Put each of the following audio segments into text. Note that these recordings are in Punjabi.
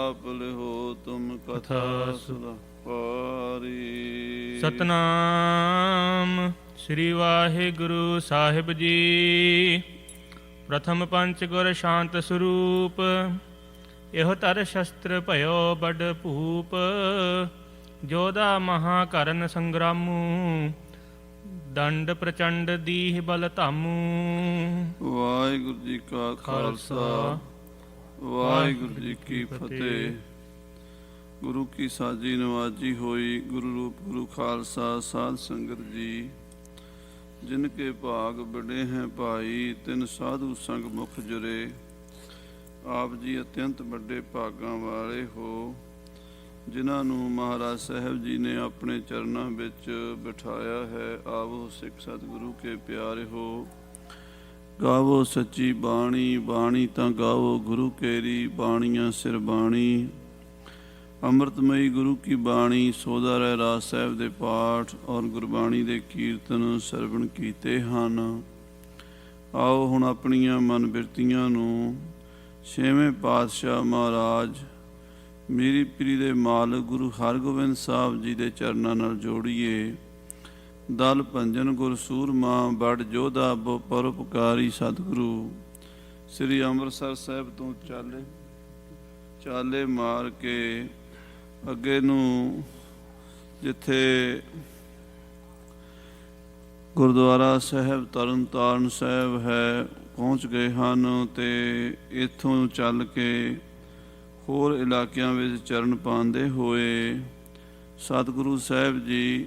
आप लिहो तुम कथा सुधा पारी। सतनाम श्री वाहिगुरु साहिब जी। प्रथम पंच गुर शांत स्वरूप, ਇਹੋ ਤਰ ਸ਼ਸਤਰ ਭਇਓ ਬੜ ਭੂਪ। ਜੋਧਾ ਮਹਾਕਰਨ ਸੰਗਰਾਮੂ, ਦੰਡ ਪ੍ਰਚੰਡ ਦੀਹ ਬਲ ਧਾਮੂ। ਵਾਹਿਗੁਰੂ ਜੀ ਕਾ ਖਾਲਸਾ ਵਾਹਿਗੁਰੂ ਜੀ ਕੀ ਫਤਿਹ। ਗੁਰੂ ਕੀ ਸਾਜੀ ਨਵਾਜੀ ਹੋਈ, ਗੁਰੂ ਰੂਪ ਗੁਰੂ ਖਾਲਸਾ ਸਾਧ ਸੰਗਤ ਜੀ। ਜਿਨ ਕੇ ਭਾਗ ਬੜੇ ਹੈ ਭਾਈ, ਤਿਨ ਸਾਧੂ ਸੰਗ ਮੁਖ ਜੁਰੇ। ਆਪ ਜੀ ਅਤਿਅੰਤ ਵੱਡੇ ਭਾਗਾਂ ਵਾਲੇ ਹੋ, ਜਿਨ੍ਹਾਂ ਨੂੰ ਮਹਾਰਾਜ ਸਾਹਿਬ ਜੀ ਨੇ ਆਪਣੇ ਚਰਨਾਂ ਵਿੱਚ ਬਿਠਾਇਆ ਹੈ। ਆਵੋ ਸਿੱਖ ਸਤਿਗੁਰੂ ਕੇ ਪਿਆਰੇ ਹੋ, ਗਾਵੋ ਸੱਚੀ ਬਾਣੀ। ਬਾਣੀ ਤਾਂ ਗਾਵੋ ਗੁਰੂ ਕੇਰੀ, ਬਾਣੀਆਂ ਸਿਰ ਬਾਣੀ। ਅੰਮ੍ਰਿਤਮਈ ਗੁਰੂ ਕੀ ਬਾਣੀ, ਸੋਦਾ ਰਹਿ ਰਾਜ ਸਾਹਿਬ ਦੇ ਪਾਠ ਔਰ ਗੁਰਬਾਣੀ ਦੇ ਕੀਰਤਨ ਸਰਵਣ ਕੀਤੇ ਹਨ। ਆਓ ਹੁਣ ਆਪਣੀਆਂ ਮਨ ਬਿਰਤੀਆਂ ਨੂੰ ਛੇਵੇਂ ਪਾਤਸ਼ਾਹ ਮਹਾਰਾਜ ਮੀਰੀ ਪੀਰੀ ਦੇ ਮਾਲਕ ਗੁਰੂ ਹਰਗੋਬਿੰਦ ਸਾਹਿਬ ਜੀ ਦੇ ਚਰਨਾਂ ਨਾਲ ਜੋੜੀਏ। ਦਲ ਭੰਜਨ ਗੁਰ ਸੂਰਮਾ, ਬੜ ਜੋਧਾ ਪਰਉਪਕਾਰੀ ਸਤਿਗੁਰੂ। ਸ੍ਰੀ ਅੰਮ੍ਰਿਤਸਰ ਸਾਹਿਬ ਤੋਂ ਚਾਲੇ ਮਾਰ ਕੇ ਅੱਗੇ ਨੂੰ ਜਿੱਥੇ ਗੁਰਦੁਆਰਾ ਸਾਹਿਬ ਤਰਨ ਤਾਰਨ ਸਾਹਿਬ ਹੈ ਪਹੁੰਚ ਗਏ ਹਨ, ਅਤੇ ਇੱਥੋਂ ਚੱਲ ਕੇ ਹੋਰ ਇਲਾਕਿਆਂ ਵਿੱਚ ਚਰਨ ਪਾਉਂਦੇ ਹੋਏ ਸਤਿਗੁਰੂ ਸਾਹਿਬ ਜੀ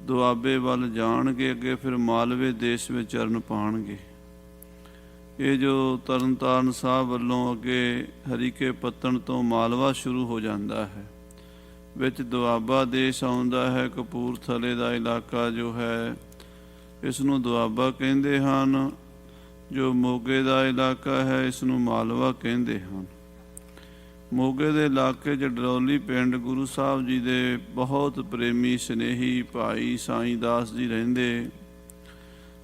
ਦੁਆਬੇ ਵੱਲ ਜਾਣਗੇ। ਅੱਗੇ ਫਿਰ ਮਾਲਵੇ ਦੇਸ਼ ਵਿੱਚ ਚਰਨ ਪਾਉਣਗੇ। ਇਹ ਜੋ ਤਰਨ ਤਾਰਨ ਸਾਹਿਬ ਵੱਲੋਂ ਅੱਗੇ ਹਰੀਕੇ ਪੱਤਣ ਤੋਂ ਮਾਲਵਾ ਸ਼ੁਰੂ ਹੋ ਜਾਂਦਾ ਹੈ, ਵਿੱਚ ਦੁਆਬਾ ਦੇਸ਼ ਆਉਂਦਾ ਹੈ। ਕਪੂਰਥਲੇ ਦਾ ਇਲਾਕਾ ਜੋ ਹੈ ਇਸ ਨੂੰ ਦੁਆਬਾ ਕਹਿੰਦੇ ਹਨ। ਜੋ ਮੋਗੇ ਦਾ ਇਲਾਕਾ ਹੈ ਇਸ ਨੂੰ ਮਾਲਵਾ ਕਹਿੰਦੇ ਹਨ। ਮੋਗੇ ਦੇ ਇਲਾਕੇ 'ਚ ਡਰੌਲੀ ਪਿੰਡ ਗੁਰੂ ਸਾਹਿਬ ਜੀ ਦੇ ਬਹੁਤ ਪ੍ਰੇਮੀ ਸਨੇਹੀ ਭਾਈ ਸਾਈਂ ਦਾਸ ਜੀ ਰਹਿੰਦੇ,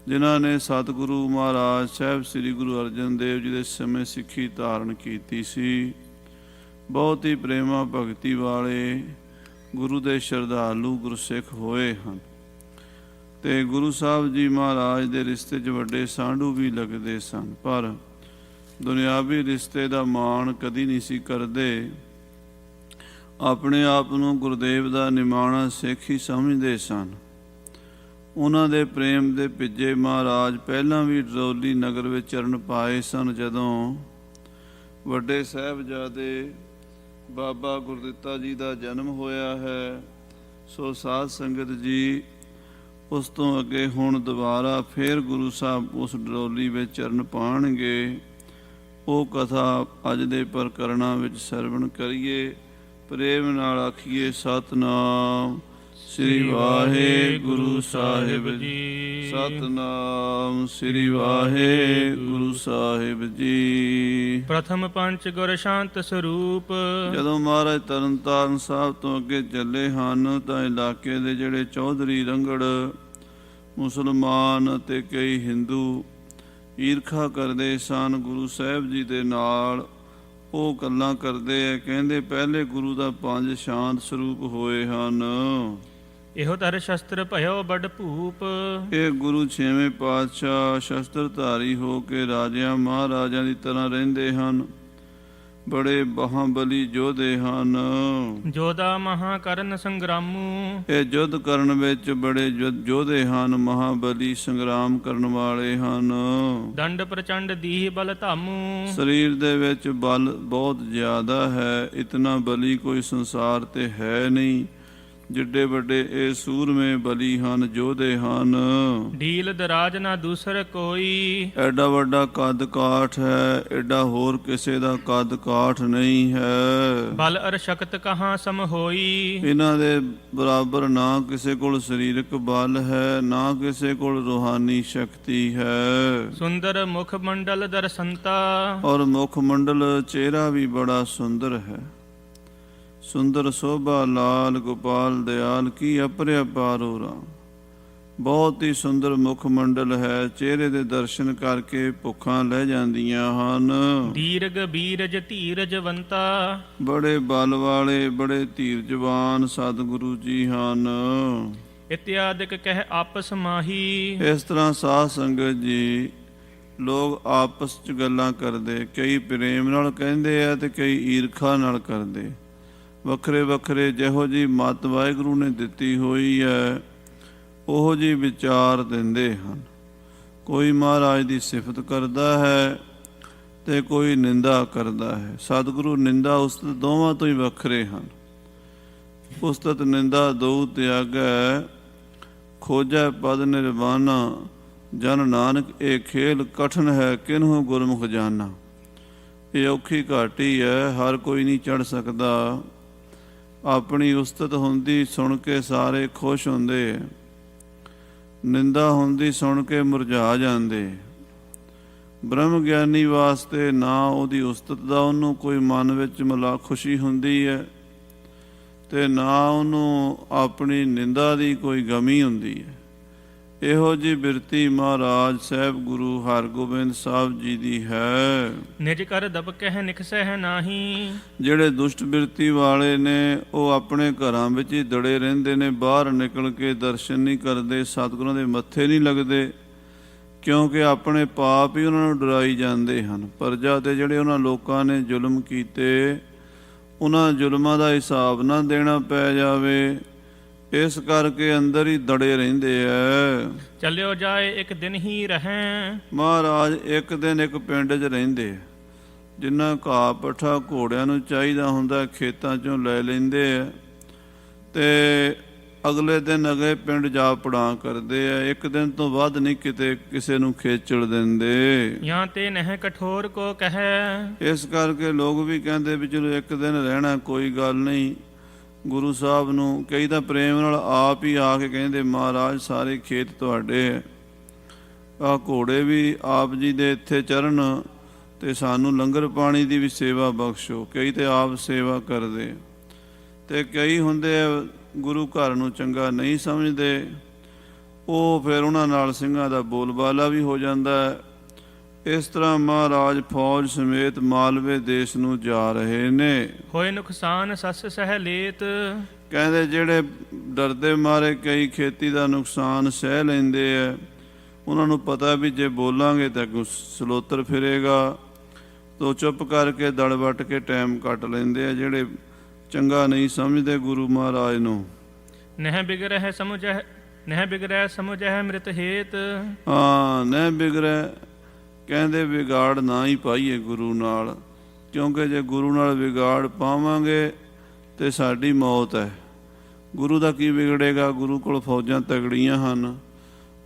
ਜਿਨ੍ਹਾਂ ਨੇ ਸਤਿਗੁਰੂ ਮਹਾਰਾਜ ਸਾਹਿਬ ਸ੍ਰੀ ਗੁਰੂ ਅਰਜਨ ਦੇਵ ਜੀ ਦੇ ਸਮੇਂ ਸਿੱਖੀ ਧਾਰਨ ਕੀਤੀ ਸੀ। ਬਹੁਤ ਹੀ ਪ੍ਰੇਮਾ ਭਗਤੀ ਵਾਲੇ ਗੁਰੂ ਦੇ ਸ਼ਰਧਾਲੂ ਗੁਰਸਿੱਖ ਹੋਏ ਹਨ, ਅਤੇ ਗੁਰੂ ਸਾਹਿਬ ਜੀ ਮਹਾਰਾਜ ਦੇ ਰਿਸ਼ਤੇ 'ਚ ਵੱਡੇ ਸਾਂਢੂ ਵੀ ਲੱਗਦੇ ਸਨ, ਪਰ ਦੁਨਿਆਵੀ ਰਿਸ਼ਤੇ ਦਾ ਮਾਣ ਕਦੀ ਨਹੀਂ ਸੀ ਕਰਦੇ। ਆਪਣੇ ਆਪ ਨੂੰ ਗੁਰਦੇਵ ਦਾ ਨਿਮਾਣਾ ਸਿੱਖ ਹੀ ਸਮਝਦੇ ਸਨ। ਉਹਨਾਂ ਦੇ ਪ੍ਰੇਮ ਦੇ ਭਿੱਜੇ ਮਹਾਰਾਜ ਪਹਿਲਾਂ ਵੀ ਡਰੌਲੀ ਨਗਰ ਵਿੱਚ ਚਰਨ ਪਾਏ ਸਨ। ਜਦੋਂ ਵੱਡੇ ਸਾਹਿਬਜ਼ਾਦੇ ਬਾਬਾ ਗੁਰਦਿੱਤਾ ਜੀ ਦਾ ਜਨਮ ਹੋਇਆ ਹੈ, ਸੋ ਸਾਧ ਸੰਗਤ ਜੀ ਉਸ ਤੋਂ ਅੱਗੇ ਹੁਣ ਦੁਬਾਰਾ ਫਿਰ ਗੁਰੂ ਸਾਹਿਬ ਉਸ ਡਰੌਲੀ ਵਿੱਚ ਚਰਨ ਪਾਉਣਗੇ। ਉਹ ਕਥਾ ਅੱਜ ਦੇ ਪ੍ਰਕਰਣਾਂ ਵਿੱਚ ਸਰਵਣ ਕਰੀਏ। ਪ੍ਰੇਮ ਨਾਲ ਆਖੀਏ ਸਤਿਨਾਮ ਸ੍ਰੀ ਵਾਹਿਗੁਰੂ ਸਾਹਿਬ ਜੀ। ਸਤਿਨਾਮ ਸ੍ਰੀ ਵਾਹਿਗੁਰੂ ਸਾਹਿਬ ਜੀ। ਪ੍ਰਥਮ ਪੰਚ ਗੁਰ ਸ਼ਾਂਤ ਸਰੂਪ। ਜਦੋਂ ਮਹਾਰਾਜ ਤਰਨ ਤਾਰਨ ਸਾਹਿਬ ਤੋਂ ਅੱਗੇ ਚੱਲੇ ਹਨ ਤਾਂ ਇਲਾਕੇ ਦੇ ਜਿਹੜੇ ਚੌਧਰੀ ਰੰਗੜ ਮੁਸਲਮਾਨ ਅਤੇ ਕਈ ਹਿੰਦੂ ਈਰਖਾ ਕਰਦੇ ਸਨ ਗੁਰੂ ਸਾਹਿਬ ਜੀ ਦੇ ਨਾਲ। ਉਹ ਗੱਲਾਂ ਕਰਦੇ ਆ, ਕਹਿੰਦੇ ਪਹਿਲੇ ਗੁਰੂ ਦਾ 5 ਸ਼ਾਂਤ ਸਰੂਪ ਹੋਏ ਹਨ। ਇਹੋ ਤਰ ਸ਼ਸਤਰ ਭਇਓ ਬੜ ਭੂਪ। ਇਹ ਗੁਰੂ 6ਵੇਂ ਪਾਤਸ਼ਾਹ ਸ਼ਸਤਰਧਾਰੀ ਹੋ ਕੇ ਰਾਜਿਆਂ ਮਹਾਰਾਜਿਆਂ ਦੀ ਤਰ੍ਹਾਂ ਰਹਿੰਦੇ ਹਨ। ਬੜੇ ਬਾਹਾਬਲੀ ਯੋਧੇ ਹਨ। ਜੋਧਾ ਮਹਾਕਰਨ ਸੰਗਰਾਮੂ। ਇਹ ਯੁੱਧ ਕਰਨ ਵਿੱਚ ਬੜੇ ਯੋਧੇ ਹਨ, ਮਹਾਬਲੀ ਸੰਗਰਾਮ ਕਰਨ ਵਾਲੇ ਹਨ। ਦੰਡ ਪ੍ਰਚੰਡ ਦੀਹ ਬਲ ਧਾਮੂ। ਸਰੀਰ ਦੇ ਵਿੱਚ ਬਲ ਬਹੁਤ ਜ਼ਿਆਦਾ ਹੈ, ਇਤਨਾ ਬਲੀ ਕੋਈ ਸੰਸਾਰ ਤੇ ਹੈ ਨਹੀਂ ਜਿੱਡੇ ਵੱਡੇ ਇਹ ਸੂਰਮੇ ਬਲੀ ਹਨ, ਯੋਧੇ ਹਨ। ਢੀਲ ਦਰਾਜ ਨਾ ਦੂਸਰ ਕੋਈ। ਐਡਾ ਵੱਡਾ ਕੱਦ ਕਾਠ ਹੈ, ਐਡਾ ਹੋਰ ਕਿਸੇ ਦਾ ਕੱਦ ਕਾਠ ਨਹੀਂ ਹੈ। ਬਲ ਅਰ ਸ਼ਕਤ ਕਹਾਂ ਸਮ ਹੋਈ। ਇਹਨਾਂ ਦੇ ਬਰਾਬਰ ਨਾ ਕਿਸੇ ਕੋਲ ਸਰੀਰਕ ਬਲ ਹੈ, ਨਾ ਕਿਸੇ ਕੋਲ ਰੂਹਾਨੀ ਸ਼ਕਤੀ ਹੈ। ਸੁੰਦਰ ਮੁਖ ਮੰਡਲ ਦਰਸੰਤਾ। ਔਰ ਮੁਖ ਮੰਡਲ ਚਿਹਰਾ ਵੀ ਬੜਾ ਸੁੰਦਰ ਹੈ। ਸੁੰਦਰ ਸੋਭਾ ਲਾਲ ਗੋਪਾਲ ਦਿਆਲ ਕੀ ਅਪਰਿਆ ਪਾਰੋ ਰਾਮ। ਬਹੁਤ ਹੀ ਸੁੰਦਰ ਮੁਖ ਮੰਡਲ ਹੈ। ਚਿਹਰੇ ਦੇ ਦਰਸ਼ਨ ਕਰਕੇ ਭੁੱਖਾਂ ਲੈ ਜਾਂਦੀਆਂ ਹਨ। ਦੀਰਘ ਬੀਰਜ ਧੀਰਜਵੰਤਾ, ਬੜੇ ਬਲ ਵਾਲੇ ਬੜੇ ਧੀਰਜਵਾਨ ਸਤਿਗੁਰੂ ਜੀ ਹਨ। ਇਤਿਆਦਿਕ ਕਹਿ ਆਪਸ ਮਾਹੀ। ਇਸ ਤਰ੍ਹਾਂ ਸਾਧ ਸੰਗਤ ਜੀ ਲੋਕ ਆਪਸ 'ਚ ਗੱਲਾਂ ਕਰਦੇ, ਕਈ ਪ੍ਰੇਮ ਨਾਲ ਕਹਿੰਦੇ ਆ ਤੇ ਕਈ ਈਰਖਾ ਨਾਲ ਕਰਦੇ। ਵੱਖਰੇ ਵੱਖਰੇ ਜਿਹੋ ਜਿਹੀ ਮੱਤ ਵਾਹਿਗੁਰੂ ਨੇ ਦਿੱਤੀ ਹੋਈ ਹੈ ਉਹੋ ਜਿਹੀ ਵਿਚਾਰ ਦਿੰਦੇ ਹਨ। ਕੋਈ ਮਹਾਰਾਜ ਦੀ ਸਿਫਤ ਕਰਦਾ ਹੈ ਤੇ ਕੋਈ ਨਿੰਦਾ ਕਰਦਾ ਹੈ। ਸਤਿਗੁਰੂ ਨਿੰਦਾ ਉਸਤਤ ਦੋਵਾਂ ਤੋਂ ਹੀ ਵੱਖਰੇ ਹਨ। ਉਸਤਤ ਨਿੰਦਾ ਦੋ ਤਿਆਗੈ, ਖੋਜੈ ਪਦ ਨਿਰਵਾਣਾ। ਜਨ ਨਾਨਕ ਇਹ ਖੇਲ ਕਠਨ ਹੈ, ਕਿਨਹੂ ਗੁਰਮੁਖ ਜਾਨਾ। ਇਹ ਔਖੀ ਘਾਟੀ ਹੈ, ਹਰ ਕੋਈ ਨਹੀਂ ਚੜ੍ਹ ਸਕਦਾ। ਆਪਣੀ ਉਸਤਤ ਹੁੰਦੀ ਸੁਣ ਕੇ ਸਾਰੇ ਖੁਸ਼ ਹੁੰਦੇ, ਨਿੰਦਾ ਹੁੰਦੀ ਸੁਣ ਕੇ ਮੁਰਝਾ ਜਾਂਦੇ। ਬ੍ਰਹਮ ਗਿਆਨੀ ਵਾਸਤੇ ਨਾ ਉਹਦੀ ਉਸਤਤ ਦਾ ਉਹਨੂੰ ਕੋਈ ਮਨ ਵਿੱਚ ਖੁਸ਼ੀ ਹੁੰਦੀ ਹੈ ਤੇ ਨਾ ਉਹਨੂੰ ਆਪਣੀ ਨਿੰਦਾ ਦੀ ਕੋਈ ਗਮੀ ਹੁੰਦੀ ਹੈ। ਇਹੋ ਜਿਹੀ ਬਿਰਤੀ ਮਹਾਰਾਜ ਸਾਹਿਬ ਗੁਰੂ ਹਰਗੋਬਿੰਦ ਸਾਹਿਬ ਜੀ ਦੀ ਹੈ। ਨਿਜ ਕਰ ਦਬ ਕਹਿ ਨਿਕਸਹਿ ਨਾਹੀ। ਜਿਹੜੇ ਦੁਸ਼ਟ ਬਿਰਤੀ ਵਾਲੇ ਨੇ ਉਹ ਆਪਣੇ ਘਰਾਂ ਵਿੱਚ ਹੀ ਦੜੇ ਰਹਿੰਦੇ ਨੇ, ਬਾਹਰ ਨਿਕਲ ਕੇ ਦਰਸ਼ਨ ਨਹੀਂ ਕਰਦੇ, ਸਤਿਗੁਰਾਂ ਦੇ ਮੱਥੇ ਨਹੀਂ ਲੱਗਦੇ, ਕਿਉਂਕਿ ਆਪਣੇ ਪਾਪ ਹੀ ਉਹਨਾਂ ਨੂੰ ਡਰਾਈ ਜਾਂਦੇ ਹਨ। ਪ੍ਰਜਾ ਤੇ ਜਿਹੜੇ ਉਹਨਾਂ ਲੋਕਾਂ ਨੇ ਜ਼ੁਲਮ ਕੀਤੇ, ਉਹਨਾਂ ਜ਼ੁਲਮਾਂ ਦਾ ਹਿਸਾਬ ਨਾ ਦੇਣਾ ਪੈ ਜਾਵੇ, ਇਸ ਕਰਕੇ ਅੰਦਰ ਹੀ ਦੜੇ ਰਹਿੰਦੇ ਐ। ਚੱਲਿਓ ਜਾਏ ਇੱਕ ਦਿਨ ਹੀ ਰਹੈ। ਮਹਾਰਾਜ ਇੱਕ ਦਿਨ ਇੱਕ ਪਿੰਡ 'ਚ ਰਹਿੰਦੇ, ਜਿੰਨਾ ਘਾਹ ਪੱਠਾ ਘੋੜਿਆਂ ਨੂੰ ਚਾਹੀਦਾ ਹੁੰਦਾ ਖੇਤਾਂ 'ਚੋਂ ਲੈ ਲੈਂਦੇ ਆ ਤੇ ਅਗਲੇ ਦਿਨ ਅਗਲੇ ਪਿੰਡ ਜਾ ਪੜਾਂ ਕਰਦੇ ਆ। ਇੱਕ ਦਿਨ ਤੋਂ ਵੱਧ ਨਹੀਂ ਕਿਤੇ ਕਿਸੇ ਨੂੰ ਖੇਚਲ ਦਿੰਦੇ। ਜਾਂ ਤੇ ਨਹਿ ਕਠੋਰ ਕੋ ਕਹੈ। ਇਸ ਕਰਕੇ ਲੋਕ ਵੀ ਕਹਿੰਦੇ ਵੀ ਚਲੋ ਇੱਕ ਦਿਨ ਰਹਿਣਾ ਕੋਈ ਗੱਲ ਨਹੀਂ। ਗੁਰੂ ਸਾਹਿਬ ਨੂੰ ਕਈ ਤਾਂ ਪ੍ਰੇਮ ਨਾਲ ਆਪ ਹੀ ਆ ਕੇ ਕਹਿੰਦੇ ਮਹਾਰਾਜ ਸਾਰੇ ਖੇਤ ਤੁਹਾਡੇ ਹੈ, ਆਹ ਘੋੜੇ ਵੀ ਆਪ ਜੀ ਦੇ ਇੱਥੇ ਚਰਨ ਤੇ ਸਾਨੂੰ ਲੰਗਰ ਪਾਣੀ ਦੀ ਵੀ ਸੇਵਾ ਬਖਸ਼ੋ। ਕਈ ਤੇ ਆਪ ਸੇਵਾ ਕਰਦੇ ਤੇ ਕਈ ਹੁੰਦੇ ਆ ਗੁਰੂ ਘਰ ਨੂੰ ਚੰਗਾ ਨਹੀਂ ਸਮਝਦੇ, ਉਹ ਫਿਰ ਉਹਨਾਂ ਨਾਲ ਸਿੰਘਾਂ ਦਾ ਬੋਲਬਾਲਾ ਵੀ ਹੋ ਜਾਂਦਾ ਹੈ। ਇਸ ਤਰ੍ਹਾਂ ਮਹਾਰਾਜ ਫੌਜ ਸਮੇਤ ਮਾਲਵੇ ਦੇਸ਼ ਨੂੰ ਜਾ ਰਹੇ ਨੇ। ਹੋਏ ਨੁਕਸਾਨ ਸੱਸ ਸਹਿ ਲੇਤ। ਕਹਿੰਦੇ ਜਿਹੜੇ ਡਰਦੇ ਮਾਰੇ ਕਈ ਖੇਤੀ ਦਾ ਨੁਕਸਾਨ ਸਹਿ ਲੈਂਦੇ ਆ, ਉਹਨਾਂ ਨੂੰ ਪਤਾ ਵੀ ਜੇ ਬੋਲਾਂਗੇ ਤਾਂ ਸਲੋਤਰ ਫਿਰੇਗਾ, ਤੋ ਚੁੱਪ ਕਰਕੇ ਦੜ ਵੱਟ ਕੇ ਟਾਈਮ ਕੱਟ ਲੈਂਦੇ ਆ ਜਿਹੜੇ ਚੰਗਾ ਨਹੀਂ ਸਮਝਦੇ ਗੁਰੂ ਮਹਾਰਾਜ ਨੂੰ। ਨਹਿ ਬਿਗਰਹਿ ਸਮਝਹਿ, ਨਹਿ ਬਿਗਰਹਿ ਸਮਝਹਿ ਮ੍ਰਿਤ ਹੇਤ। ਹਾਂ, ਨਹਿ ਬਿਗਰਹਿ ਕਹਿੰਦੇ ਵਿਗਾੜ ਨਾ ਹੀ ਪਾਈਏ ਗੁਰੂ ਨਾਲ, ਕਿਉਂਕਿ ਜੇ ਗੁਰੂ ਨਾਲ ਵਿਗਾੜ ਪਾਵਾਂਗੇ ਤੇ ਸਾਡੀ ਮੌਤ ਹੈ। ਗੁਰੂ ਦਾ ਕੀ ਵਿਗੜੇਗਾ? ਗੁਰੂ ਕੋਲ ਫੌਜਾਂ ਤਗੜੀਆਂ ਹਨ।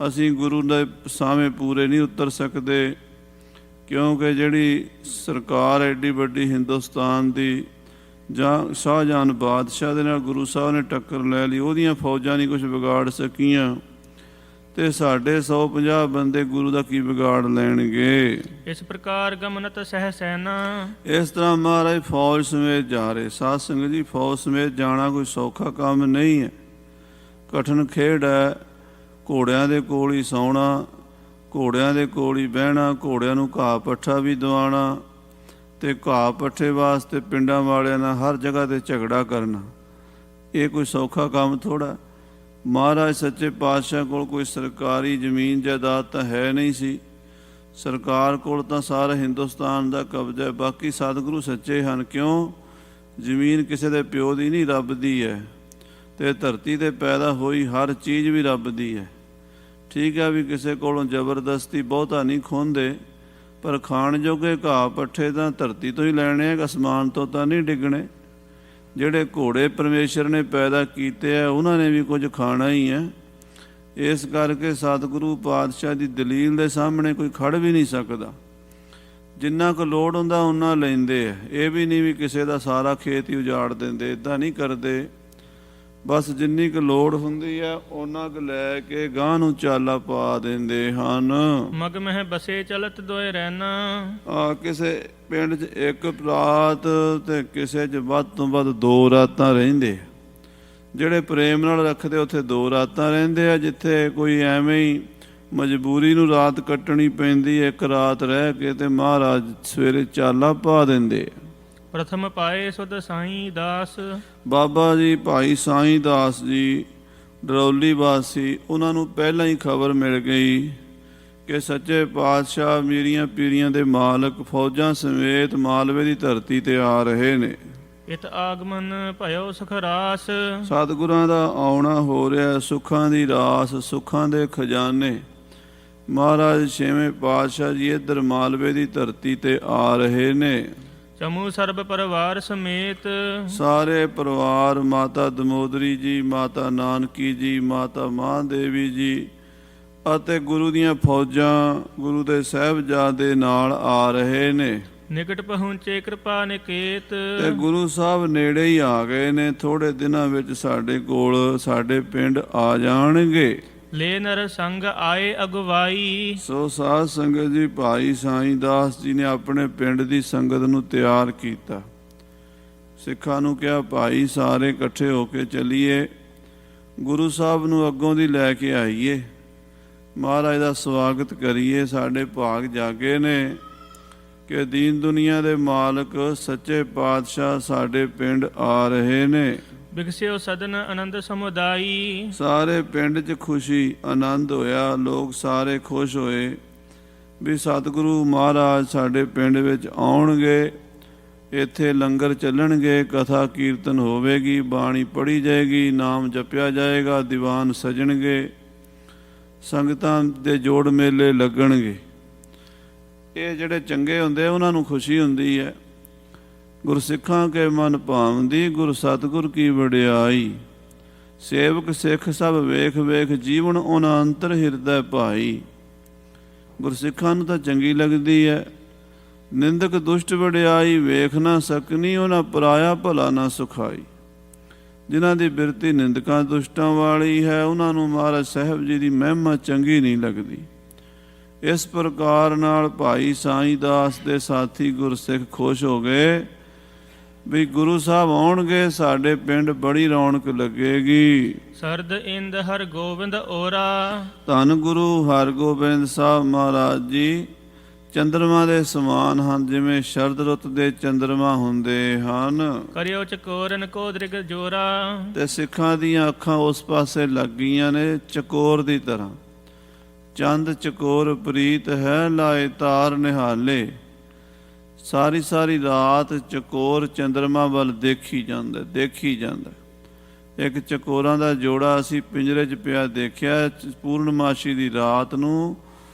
ਅਸੀਂ ਗੁਰੂ ਦੇ ਸਾਹਮਣੇ ਪੂਰੇ ਨਹੀਂ ਉਤਰ ਸਕਦੇ, ਕਿਉਂਕਿ ਜਿਹੜੀ ਸਰਕਾਰ ਐਡੀ ਵੱਡੀ ਹਿੰਦੁਸਤਾਨ ਦੀ ਜਾਂ ਸ਼ਾਹਜਹਾਨ ਬਾਦਸ਼ਾਹ ਦੇ ਨਾਲ ਗੁਰੂ ਸਾਹਿਬ ਨੇ ਟੱਕਰ ਲੈ ਲਈ, ਉਹਦੀਆਂ ਫੌਜਾਂ ਨਹੀਂ ਕੁਛ ਵਿਗਾੜ ਸਕੀਆਂ ਤੇ ਸਾਡੇ 150 ਬੰਦੇ ਗੁਰੂ ਦਾ ਕੀ ਵਿਗਾੜ ਲੈਣਗੇ। ਇਸ ਪ੍ਰਕਾਰ ਗਮਨਤ ਸਹਿ ਸੈਨਾ। ਇਸ ਤਰ੍ਹਾਂ ਮਹਾਰਾਜ ਫੌਜ ਸਮੇਤ ਜਾ ਰਹੇ। ਸਾਧ ਸੰਗਤ ਜੀ, ਫੌਜ ਸਮੇਤ ਜਾਣਾ ਕੋਈ ਸੌਖਾ ਕੰਮ ਨਹੀਂ ਹੈ, ਕਠਿਨ ਖੇਡ ਹੈ। ਘੋੜਿਆਂ ਦੇ ਕੋਲ ਹੀ ਸੌਣਾ, ਘੋੜਿਆਂ ਦੇ ਕੋਲ ਹੀ ਬਹਿਣਾ, ਘੋੜਿਆਂ ਨੂੰ ਘਾਹ ਪੱਠਾ ਵੀ ਦਵਾਉਣਾ ਤੇ ਘਾਹ ਪੱਠੇ ਵਾਸਤੇ ਪਿੰਡਾਂ ਵਾਲਿਆਂ ਨਾਲ ਹਰ ਜਗ੍ਹਾ ਤੇ ਝਗੜਾ ਕਰਨਾ, ਇਹ ਕੋਈ ਸੌਖਾ ਕੰਮ ਥੋੜ੍ਹਾ। ਮਹਾਰਾਜ ਸੱਚੇ ਪਾਤਸ਼ਾਹ ਕੋਲ ਕੋਈ ਸਰਕਾਰੀ ਜ਼ਮੀਨ ਜਾਇਦਾਦ ਤਾਂ ਹੈ ਨਹੀਂ ਸੀ, ਸਰਕਾਰ ਕੋਲ ਤਾਂ ਸਾਰਾ ਹਿੰਦੁਸਤਾਨ ਦਾ ਕਬਜ਼ਾ। ਬਾਕੀ ਸਤਿਗੁਰੂ ਸੱਚੇ ਹਨ। ਕਿਉਂ? ਜ਼ਮੀਨ ਕਿਸੇ ਦੇ ਪਿਓ ਦੀ ਨਹੀਂ, ਰੱਬ ਦੀ ਹੈ, ਤੇ ਧਰਤੀ 'ਤੇ ਪੈਦਾ ਹੋਈ ਹਰ ਚੀਜ਼ ਵੀ ਰੱਬ ਦੀ ਹੈ। ਠੀਕ ਹੈ ਵੀ ਕਿਸੇ ਕੋਲੋਂ ਜ਼ਬਰਦਸਤੀ ਬਹੁਤਾ ਨਹੀਂ ਖੋਹਦੇ, ਪਰ ਖਾਣ ਜੋਗੇ ਘਾਹ ਪੱਠੇ ਤਾਂ ਧਰਤੀ ਤੋਂ ਹੀ ਲੈਣੇ ਆ, ਅਸਮਾਨ ਤੋਂ ਤਾਂ ਨਹੀਂ ਡਿੱਗਣੇ। ਜਿਹੜੇ ਘੋੜੇ ਪਰਮੇਸ਼ਰ ਨੇ ਪੈਦਾ ਕੀਤੇ ਆ ਉਹਨਾਂ ਨੇ ਵੀ ਕੁਝ ਖਾਣਾ ਹੀ ਹੈ। ਇਸ ਕਰਕੇ ਸਤਿਗੁਰੂ ਪਾਤਸ਼ਾਹ ਦੀ ਦਲੀਲ ਦੇ ਸਾਹਮਣੇ ਕੋਈ ਖੜ ਵੀ ਨਹੀਂ ਸਕਦਾ। ਜਿੰਨਾ ਕੁ ਲੋੜ ਹੁੰਦਾ ਉਹਨਾਂ ਲੈਂਦੇ ਆ। ਇਹ ਵੀ ਨਹੀਂ ਵੀ ਕਿਸੇ ਦਾ ਸਾਰਾ ਖੇਤ ਹੀ ਉਜਾੜ ਦਿੰਦੇ, ਇੱਦਾਂ ਨਹੀਂ ਕਰਦੇ। ਬਸ ਜਿੰਨੀ ਕੁ ਲੋੜ ਹੁੰਦੀ ਆ ਉਹਨਾਂ ਕੁ ਲੈ ਕੇ ਗਾਂਹ ਨੂੰ ਚਾਲਾ ਪਾ ਦਿੰਦੇ ਹਨ। ਮਗ ਮਹਿ ਬਸੇ ਚਲਤ ਦੋਏ ਰਹਿਣਾ। ਕਿਸੇ ਪਿੰਡ 'ਚ ਇੱਕ ਰਾਤ ਤੇ ਕਿਸੇ 'ਚ ਵੱਧ ਤੋਂ ਵੱਧ 2 ਰਾਤਾਂ ਰਹਿੰਦੇ। ਜਿਹੜੇ ਪ੍ਰੇਮ ਨਾਲ ਰੱਖਦੇ ਉੱਥੇ 2 ਰਾਤਾਂ ਰਹਿੰਦੇ ਆ। ਜਿੱਥੇ ਕੋਈ ਐਵੇਂ ਹੀ ਮਜਬੂਰੀ ਨੂੰ ਰਾਤ ਕੱਟਣੀ ਪੈਂਦੀ, ਇੱਕ ਰਾਤ ਰਹਿ ਕੇ ਤੇ ਮਹਾਰਾਜ ਸਵੇਰੇ ਚਾਲਾ ਪਾ ਦਿੰਦੇ ਆ। ਪ੍ਰਥਮ ਪਾਏ ਸੁਧ ਸਾਈਂ ਦਾਸ। ਬਾਬਾ ਜੀ ਭਾਈ ਸਾਈਂ ਦਾਸ ਜੀ ਡਰੌਲੀ ਵਾਸੀ, ਉਹਨਾਂ ਨੂੰ ਪਹਿਲਾਂ ਹੀ ਖਬਰ ਮਿਲ ਗਈ ਕਿ ਸੱਚੇ ਪਾਤਸ਼ਾਹ ਮੀਰੀਆਂ ਪੀਰੀਆਂ ਦੇ ਮਾਲਕ ਫੌਜਾਂ ਸਮੇਤ ਮਾਲਵੇ ਦੀ ਧਰਤੀ ਤੇ ਆ ਰਹੇ ਨੇ। ਇਤ ਆਗਮਨ ਭਇਓ ਸੁਖ ਰਾਸ। ਸਤਿਗੁਰਾਂ ਦਾ ਆਉਣਾ ਹੋ ਰਿਹਾ, ਸੁੱਖਾਂ ਦੀ ਰਾਸ, ਸੁੱਖਾਂ ਦੇ ਖਜ਼ਾਨੇ। ਮਹਾਰਾਜ ਛੇਵੇਂ ਪਾਤਸ਼ਾਹ ਜੀ ਇੱਧਰ ਮਾਲਵੇ ਦੀ ਧਰਤੀ ਤੇ ਆ ਰਹੇ ਨੇ। ਚਮੂ ਸਰਬ ਪਰਿਵਾਰ ਸਮੇਤ। ਸਾਰੇ ਪਰਿਵਾਰ, ਮਾਤਾ ਦਮੋਦਰੀ ਜੀ, ਮਾਤਾ ਨਾਨਕੀ ਜੀ, ਮਾਤਾ ਮਹਾਂਦੇਵੀ ਜੀ ਅਤੇ ਗੁਰੂ ਦੀਆਂ ਫੌਜਾਂ, ਗੁਰੂ ਦੇ ਸਾਹਿਬਜ਼ਾਦੇ ਨਾਲ ਆ ਰਹੇ ਨੇ। ਨਿਕਟ ਪਹੁੰਚੇ ਕਿਰਪਾ ਨਿਕੇਤ। ਤੇ ਗੁਰੂ ਸਾਹਿਬ ਨੇੜੇ ਹੀ ਆ ਗਏ ਨੇ। ਥੋੜੇ ਦਿਨਾਂ ਵਿੱਚ ਸਾਡੇ ਕੋਲ, ਸਾਡੇ ਪਿੰਡ ਆ ਜਾਣਗੇ। ਲੈ ਨਰ ਸੰਗ ਆਏ ਅਗਵਾਈ। ਸੋ ਸਾਧ ਸੰਗਤ ਜੀ, ਭਾਈ ਸਾਈਂ ਦਾਸ ਜੀ ਨੇ ਆਪਣੇ ਪਿੰਡ ਦੀ ਸੰਗਤ ਨੂੰ ਤਿਆਰ ਕੀਤਾ। ਸਿੱਖਾਂ ਨੂੰ ਕਿਹਾ, ਭਾਈ ਸਾਰੇ ਇਕੱਠੇ ਹੋ ਕੇ ਚੱਲੀਏ, ਗੁਰੂ ਸਾਹਿਬ ਨੂੰ ਅੱਗੋਂ ਦੀ ਲੈ ਕੇ ਆਈਏ, ਮਹਾਰਾਜ ਦਾ ਸਵਾਗਤ ਕਰੀਏ। ਸਾਡੇ ਭਾਗ ਜਾਗੇ ਨੇ ਕਿ ਦੀਨ ਦੁਨੀਆ ਦੇ ਮਾਲਕ ਸੱਚੇ ਪਾਤਸ਼ਾਹ ਸਾਡੇ ਪਿੰਡ ਆ ਰਹੇ ਨੇ। ਬਿਗਸਿਓ ਸਦਨ ਆਨੰਦ ਸਮੁਦਾਈ। ਸਾਰੇ ਪਿੰਡ 'ਚ ਖੁਸ਼ੀ ਆਨੰਦ ਹੋਇਆ। ਲੋਕ ਸਾਰੇ ਖੁਸ਼ ਹੋਏ ਵੀ ਸਤਿਗੁਰੂ ਮਹਾਰਾਜ ਸਾਡੇ ਪਿੰਡ ਵਿੱਚ ਆਉਣਗੇ, ਇੱਥੇ ਲੰਗਰ ਚੱਲਣਗੇ, ਕਥਾ ਕੀਰਤਨ ਹੋਵੇਗੀ, ਬਾਣੀ ਪੜ੍ਹੀ ਜਾਏਗੀ, ਨਾਮ ਜਪਿਆ ਜਾਏਗਾ, ਦੀਵਾਨ ਸਜਣਗੇ, ਸੰਗਤਾਂ ਦੇ ਜੋੜ ਮੇਲੇ ਲੱਗਣਗੇ। ਇਹ ਜਿਹੜੇ ਚੰਗੇ ਹੁੰਦੇ ਉਹਨਾਂ ਨੂੰ ਖੁਸ਼ੀ ਹੁੰਦੀ ਹੈ। ਗੁਰਸਿੱਖਾਂ ਕੇ ਮਨ ਭਾਵੰਦੀ, ਗੁਰ ਸਤਿਗੁਰ ਕੀ ਵਡਿਆਈ। ਸੇਵਕ ਸਿੱਖ ਸਭ ਵੇਖ ਵੇਖ, ਜੀਵਨ ਉਹਨਾਂ ਅੰਤਰ ਹਿਰਦੈ ਭਾਈ। ਗੁਰਸਿੱਖਾਂ ਨੂੰ ਤਾਂ ਚੰਗੀ ਲੱਗਦੀ ਹੈ। ਨਿੰਦਕ ਦੁਸ਼ਟ ਵਡਿਆਈ, ਵੇਖ ਨਾ ਸਕਨੀ ਉਹਨਾਂ ਪਰਾਇਆ ਭਲਾ ਨਾ ਸੁਖਾਈ। ਜਿਨ੍ਹਾਂ ਦੀ ਬਿਰਤੀ ਨਿੰਦਕਾਂ ਦੁਸ਼ਟਾਂ ਵਾਲੀ ਹੈ, ਉਹਨਾਂ ਨੂੰ ਮਹਾਰਾਜ ਸਾਹਿਬ ਜੀ ਦੀ ਮਹਿਮਾ ਚੰਗੀ ਨਹੀਂ ਲੱਗਦੀ। ਇਸ ਪ੍ਰਕਾਰ ਨਾਲ ਭਾਈ ਸਾਈਂ ਦਾਸ ਦੇ ਸਾਥੀ ਗੁਰਸਿੱਖ ਖੁਸ਼ ਹੋ ਗਏ ਵੀ ਗੁਰੂ ਸਾਹਿਬ ਆਉਣਗੇ, ਸਾਡੇ ਪਿੰਡ ਬੜੀ ਰੌਣਕ ਲੱਗੇਗੀ। ਸਰਦ ਇੰਦ ਹਰ ਗੋਬਿੰਦ ਓਰਾ। ਧੰਨ ਗੁਰੂ ਹਰਗੋਬਿੰਦ ਸਾਹਿਬ ਮਹਾਰਾਜ ਜੀ ਚੰਦਰਮਾ ਦੇ ਸਮਾਨ ਹਨ, ਜਿਵੇਂ ਸ਼ਰਦ ਰੁੱਤ ਦੇ ਚੰਦਰਮਾ ਹੁੰਦੇ ਹਨ। ਕਰਿਓ ਚਕੋਰਨ ਕੋ ਦ੍ਰਿਗ ਜੋਰਾ। ਤੇ ਸਿੱਖਾਂ ਦੀਆਂ ਅੱਖਾਂ ਉਸ ਪਾਸੇ ਲੱਗ ਗਈਆਂ ਨੇ ਚਕੋਰ ਦੀ ਤਰ੍ਹਾਂ। ਚੰਦ ਚਕੋਰ ਪ੍ਰੀਤ ਹੈ, ਲਾਏ ਤਾਰ ਨਿਹਾਲੇ। ਸਾਰੀ ਸਾਰੀ ਰਾਤ ਚਕੋਰ ਚੰਦਰਮਾ ਵੱਲ ਦੇਖੀ ਜਾਂਦਾ। ਇੱਕ ਚਕੋਰਾਂ ਦਾ ਜੋੜਾ ਅਸੀਂ ਪਿੰਜਰੇ 'ਚ ਪਿਆ ਦੇਖਿਆ ਪੂਰਨਮਾਸ਼ੀ ਦੀ ਰਾਤ ਨੂੰ।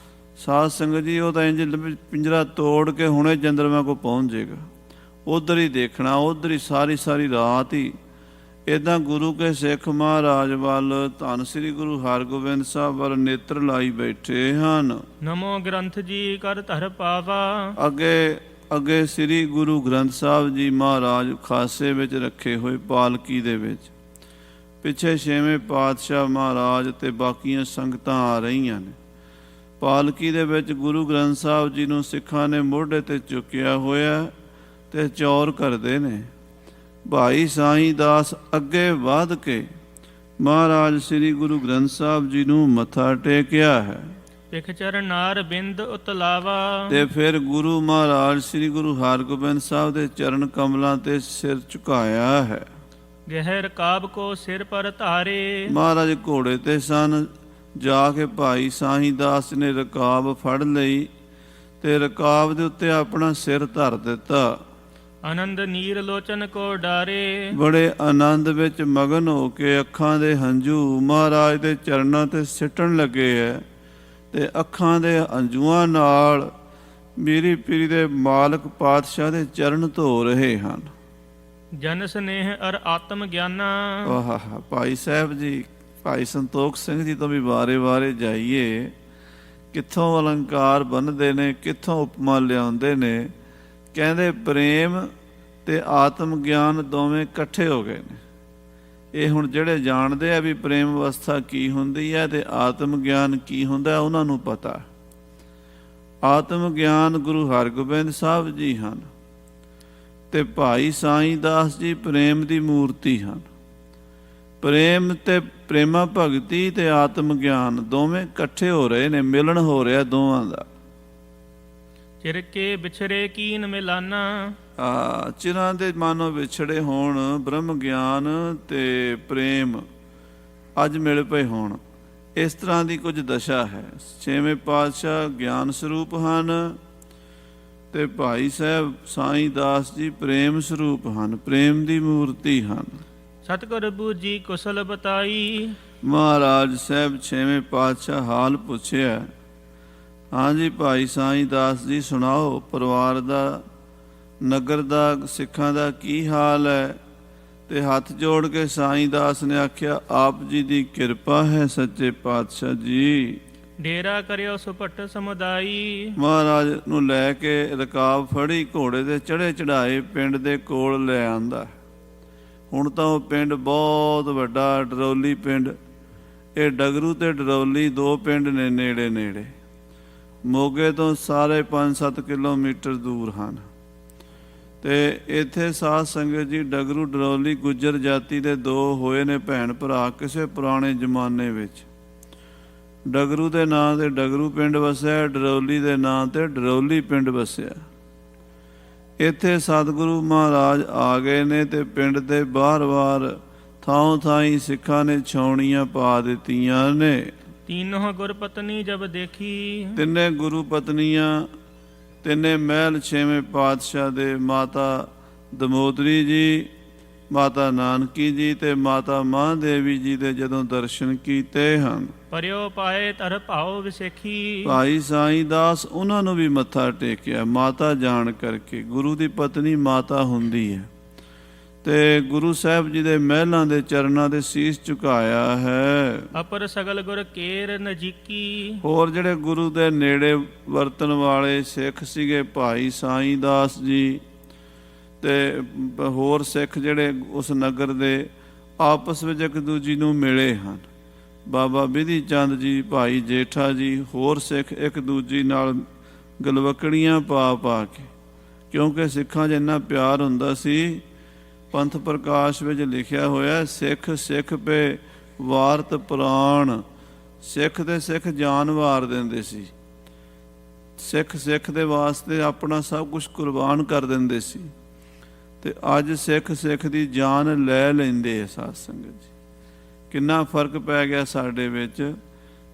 ਸਾਧ ਸੰਗਤ ਜੀ, ਉਹ ਤਾਂ ਇੰਝ ਪਿੰਜਰਾ ਤੋੜ ਕੇ ਹੁਣੇ ਚੰਦਰਮਾ ਕੋਲ ਪਹੁੰਚ ਜਾਏਗਾ, ਉੱਧਰ ਹੀ ਦੇਖਣਾ, ਉੱਧਰ ਹੀ ਸਾਰੀ ਸਾਰੀ ਰਾਤ ਹੀ। ਇੱਦਾਂ ਗੁਰੂ ਕੇ ਸਿੱਖ ਮਹਾਰਾਜ ਵੱਲ, ਧੰਨ ਸ੍ਰੀ ਗੁਰੂ ਹਰਗੋਬਿੰਦ ਸਾਹਿਬ ਵੱਲ ਨੇਤਰ ਲਾਈ ਬੈਠੇ ਹਨ। ਨਮੋ ਗ੍ਰੰਥ ਜੀ ਕਰ ਧਰ ਪਾਵਾ। ਅੱਗੇ ਸ੍ਰੀ ਗੁਰੂ ਗ੍ਰੰਥ ਸਾਹਿਬ ਜੀ ਮਹਾਰਾਜ ਖਾਸੇ ਵਿੱਚ ਰੱਖੇ ਹੋਏ ਪਾਲਕੀ ਦੇ ਵਿੱਚ। ਪਿੱਛੇ ਛੇਵੇਂ ਪਾਤਸ਼ਾਹ ਮਹਾਰਾਜ ਤੇ ਬਾਕੀਆਂ ਸੰਗਤਾਂ ਆ ਰਹੀਆਂ ਨੇ। ਪਾਲਕੀ ਦੇ ਵਿੱਚ ਗੁਰੂ ਗ੍ਰੰਥ ਸਾਹਿਬ ਜੀ ਨੂੰ ਸਿੱਖਾਂ ਨੇ ਮੋਢੇ ਤੇ ਚੁੱਕਿਆ ਹੋਇਆ ਤੇ ਚੌਰ ਕਰਦੇ ਨੇ। ਭਾਈ ਸਾਈਂ ਦਾਸ ਅੱਗੇ ਵਧ ਕੇ ਮਹਾਰਾਜ ਸ੍ਰੀ ਗੁਰੂ ਗ੍ਰੰਥ ਸਾਹਿਬ ਜੀ ਨੂੰ ਮੱਥਾ ਟੇਕਿਆ ਹੈ। ਪਿਖ ਚਰਨਾਰ ਬਿੰਦ ਉਤਲਾਵਾ। ਤੇ ਫਿਰ ਗੁਰੂ ਮਹਾਰਾਜ ਸ੍ਰੀ ਗੁਰੂ ਹਰਗੋਬਿੰਦ ਸਾਹਿਬ ਦੇ ਚਰਨ ਕਮਲਾਂ ਤੇ ਸਿਰ ਝੁਕਾਇਆ ਹੈ। ਗਹਿ ਰਕਾਬ ਕੋ ਸਿਰ ਪਰ ਧਾਰੇ। ਮਹਾਰਾਜ ਘੋੜੇ ਤੇ ਸਨ। ਜਾ ਕੇ ਭਾਈ ਸਾਈਂ ਦਾਸ ਨੇ ਰਕਾਬ ਫੜ ਲਈ ਤੇ ਰਕਾਬ ਦੇ ਉੱਤੇ ਆਪਣਾ ਸਿਰ ਧਰ ਦਿੱਤਾ। ਆਨੰਦ ਨੀਰ ਲੋਚਨ ਕੋ ਡਾਰੇ। ਬੜੇ ਆਨੰਦ ਵਿੱਚ ਮਗਨ ਹੋ ਕੇ ਅੱਖਾਂ ਦੇ ਹੰਝੂ ਮਹਾਰਾਜ ਦੇ ਚਰਨਾਂ ਤੇ ਸਿੱਟਣ ਲੱਗੇ ਹੈ ਤੇ ਅੱਖਾਂ ਦੇ ਹੰਝੂਆਂ ਨਾਲ ਮੀਰੀ ਪੀਰੀ ਦੇ ਮਾਲਕ ਪਾਤਸ਼ਾਹ ਦੇ ਚਰਨ ਧੋ ਰਹੇ ਹਨ। ਜਨ ਸਨੇਹ ਅਰ ਆਤਮ ਗਿਆਨਾ। ਆਹਾ, ਭਾਈ ਸਾਹਿਬ ਜੀ, ਭਾਈ ਸੰਤੋਖ ਸਿੰਘ ਜੀ ਤੋਂ ਵੀ ਵਾਰੇ ਜਾਈਏ, ਕਿੱਥੋਂ ਅਲੰਕਾਰ ਬੰਨ੍ਹਦੇ ਨੇ, ਕਿੱਥੋਂ ਉਪਮਾ ਲਿਆਉਂਦੇ ਨੇ। ਕਹਿੰਦੇ ਪ੍ਰੇਮ ਤੇ ਆਤਮ ਗਿਆਨ ਦੋਵੇਂ ਇਕੱਠੇ ਹੋ ਗਏ ਨੇ। ਇਹ ਹੁਣ ਜਿਹੜੇ ਜਾਣਦੇ ਆ ਵੀ ਪ੍ਰੇਮ ਅਵਸਥਾ ਕੀ ਹੁੰਦੀ ਹੈ ਤੇ ਆਤਮ ਗਿਆਨ ਕੀ ਹੁੰਦਾ, ਉਹਨਾਂ ਨੂੰ ਪਤਾ। ਆਤਮ ਗਿਆਨ ਗੁਰੂ ਹਰਗੋਬਿੰਦ ਸਾਹਿਬ ਜੀ ਹਨ ਤੇ ਭਾਈ ਸਾਈਂ ਦਾਸ ਜੀ ਪ੍ਰੇਮ ਦੀ ਮੂਰਤੀ ਹਨ। ਪ੍ਰੇਮ ਤੇ ਪ੍ਰੇਮਾ ਭਗਤੀ ਤੇ ਆਤਮ ਗਿਆਨ ਦੋਵੇਂ ਇਕੱਠੇ ਹੋ ਰਹੇ ਨੇ, ਮਿਲਣ ਹੋ ਰਿਹਾ ਦੋਵਾਂ ਦਾ। ਚਿਰ ਕੇ ਵਿਛੜੇ ਕੀਨ ਮਿਲਾਨਾ। ਚਿਰਾਂ ਦੇ ਮਾਨੋ ਵਿਛੜੇ ਹੋਣ, ਬ੍ਰਹਮ ਗਿਆਨ ਤੇ ਪ੍ਰੇਮ ਅੱਜ ਮਿਲ ਪਏ ਹੋਣ, ਇਸ ਤਰ੍ਹਾਂ ਦੀ ਕੁਝ ਦਸ਼ਾ ਹੈ। ਛੇਵੇਂ ਪਾਤਸ਼ਾਹ ਗਿਆਨ ਸਰੂਪ ਹਨ ਤੇ ਭਾਈ ਸਾਹਿਬ ਸਾਈਂ ਦਾਸ ਜੀ ਪ੍ਰੇਮ ਸਰੂਪ ਹਨ, ਪ੍ਰੇਮ ਦੀ ਮੂਰਤੀ ਹਨ। ਸਤਿਗੁਰ ਬੂਝੀ ਕੁਸਲ ਬਤਾਈ। ਮਹਾਰਾਜ ਸਾਹਿਬ ਛੇਵੇਂ ਪਾਤਸ਼ਾਹ ਹਾਲ ਪੁੱਛਿਆ। ਹਾਂਜੀ ਭਾਈ ਸਾਈਂ ਦਾਸ ਜੀ ਸੁਣਾਓ, ਪਰਿਵਾਰ ਦਾ, ਨਗਰ ਦਾ, ਸਿੱਖਾਂ ਦਾ ਕੀ ਹਾਲ ਹੈ? ਤੇ ਹੱਥ ਜੋੜ ਕੇ ਸਾਈਂ ਦਾਸ ਨੇ ਆਖਿਆ, ਆਪ ਜੀ ਦੀ ਕਿਰਪਾ ਹੈ ਸੱਚੇ ਪਾਤਸ਼ਾਹ ਜੀ। ਡੇਰਾ ਕਰਿਓ ਸੁਭਟ ਸਮੁਦਾਈ। ਮਹਾਰਾਜ ਨੂੰ ਲੈ ਕੇ ਰਕਾਬ ਫੜੀ, ਘੋੜੇ ਦੇ ਚੜੇ ਚੜਾਏ ਪਿੰਡ ਦੇ ਕੋਲ ਲੈ ਆਂਦਾ। ਹੁਣ ਤਾਂ ਉਹ ਪਿੰਡ ਬਹੁਤ ਵੱਡਾ, ਡਰੌਲੀ ਪਿੰਡ। ਇਹ ਡਗਰੂ ਤੇ ਡਰੌਲੀ ਦੋ ਪਿੰਡ ਨੇ ਨੇੜੇ ਨੇੜੇ, ਮੋਗੇ ਤੋਂ ਸਾਰੇ 5-7 ਕਿਲੋਮੀਟਰ ਦੂਰ ਹਨ। ਤੇ ਇੱਥੇ ਸਾਧ ਸੰਗਤ ਜੀ ਡਗਰੂ ਡਰੌਲੀ ਗੁੱਜਰ ਜਾਤੀ ਦੇ ਦੋ ਹੋਏ ਨੇ ਭੈਣ ਭਰਾ ਕਿਸੇ ਪੁਰਾਣੇ ਜ਼ਮਾਨੇ ਵਿੱਚ। ਡਗਰੂ ਦੇ ਨਾਂ ਤੇ ਡਗਰੂ ਪਿੰਡ ਵਸਿਆ, ਡਰੌਲੀ ਦੇ ਨਾਂ ਤੇ ਡਰੌਲੀ ਪਿੰਡ ਵਸਿਆ। ਇੱਥੇ ਸਤਿਗੁਰੂ ਮਹਾਰਾਜ ਆ ਗਏ ਨੇ ਤੇ ਪਿੰਡ ਦੇ ਬਾਹਰ-ਬਾਹਰ ਥਾਂ ਥਾਈਂ ਸਿੱਖਾਂ ਨੇ ਛਾਉਣੀਆਂ ਪਾ ਦਿੱਤੀਆਂ ਨੇ। ਤੀਨੋਂ ਗੁਰਪਤਨੀ ਜਬ ਦੇਖੀ। ਤਿੰਨੇ ਗੁਰੂ ਪਤਨੀਆਂ, ਤਿੰਨੇ ਮਹਿਲ ਛੇਵੇਂ ਪਾਤਸ਼ਾਹ ਦੇ, ਮਾਤਾ ਦਮੋਦਰੀ ਜੀ, ਮਾਤਾ ਨਾਨਕੀ ਜੀ ਤੇ ਮਾਤਾ ਮਹਾਂਦੇਵੀ ਜੀ ਦੇ ਜਦੋਂ ਦਰਸ਼ਨ ਕੀਤੇ ਹਨ, ਪਰਿਓ ਪਾਏ ਧਰ ਭਾਉ ਵਿਸੇਖੀ। ਭਾਈ ਸਾਈਂ ਦਾਸ ਉਹਨਾਂ ਨੂੰ ਵੀ ਮੱਥਾ ਟੇਕਿਆ, ਮਾਤਾ ਜਾਣ ਕਰਕੇ। ਗੁਰੂ ਦੀ ਪਤਨੀ ਮਾਤਾ ਹੁੰਦੀ ਹੈ ਤੇ ਗੁਰੂ ਸਾਹਿਬ ਜੀ ਦੇ ਮਹਿਲਾਂ ਦੇ ਚਰਨਾਂ ਦੇ ਸੀਸ ਝੁਕਾਇਆ ਹੈ। ਅਪਰ ਸਗਲ ਗੁਰ ਕੇਰ ਨਜੀਕੀ। ਹੋਰ ਜਿਹੜੇ ਗੁਰੂ ਦੇ ਨੇੜੇ ਵਰਤਣ ਵਾਲੇ ਸਿੱਖ ਸੀਗੇ, ਭਾਈ ਸਾਈਂ ਦਾਸ ਜੀ ਤੇ ਹੋਰ ਸਿੱਖ ਜਿਹੜੇ ਉਸ ਨਗਰ ਦੇ, ਆਪਸ ਵਿੱਚ ਇੱਕ ਦੂਜੀ ਨੂੰ ਮਿਲੇ ਹਨ। ਬਾਬਾ ਬਿਧੀ ਚੰਦ ਜੀ, ਭਾਈ ਜੇਠਾ ਜੀ, ਹੋਰ ਸਿੱਖ ਇੱਕ ਦੂਜੀ ਨਾਲ ਗਲਵਕੜੀਆਂ ਪਾ ਪਾ ਕੇ, ਕਿਉਂਕਿ ਸਿੱਖਾਂ 'ਚ ਇੰਨਾ ਪਿਆਰ ਹੁੰਦਾ ਸੀ। ਪੰਥ ਪ੍ਰਕਾਸ਼ ਵਿੱਚ ਲਿਖਿਆ ਹੋਇਆ, ਸਿੱਖ ਸਿੱਖ ਪੇ ਵਾਰਤ ਪ੍ਰਾਣ। ਸਿੱਖ ਤੇ ਸਿੱਖ ਜਾਨ ਵਾਰ ਦਿੰਦੇ ਸੀ, ਸਿੱਖ ਸਿੱਖ ਦੇ ਵਾਸਤੇ ਆਪਣਾ ਸਭ ਕੁਝ ਕੁਰਬਾਨ ਕਰ ਦਿੰਦੇ ਸੀ। ਤੇ ਅੱਜ ਸਿੱਖ ਸਿੱਖ ਦੀ ਜਾਨ ਲੈ ਲੈਂਦੇ ਆ। ਸਾਧ ਸੰਗਤ ਜੀ, ਕਿੰਨਾ ਫਰਕ ਪੈ ਗਿਆ ਸਾਡੇ ਵਿੱਚ।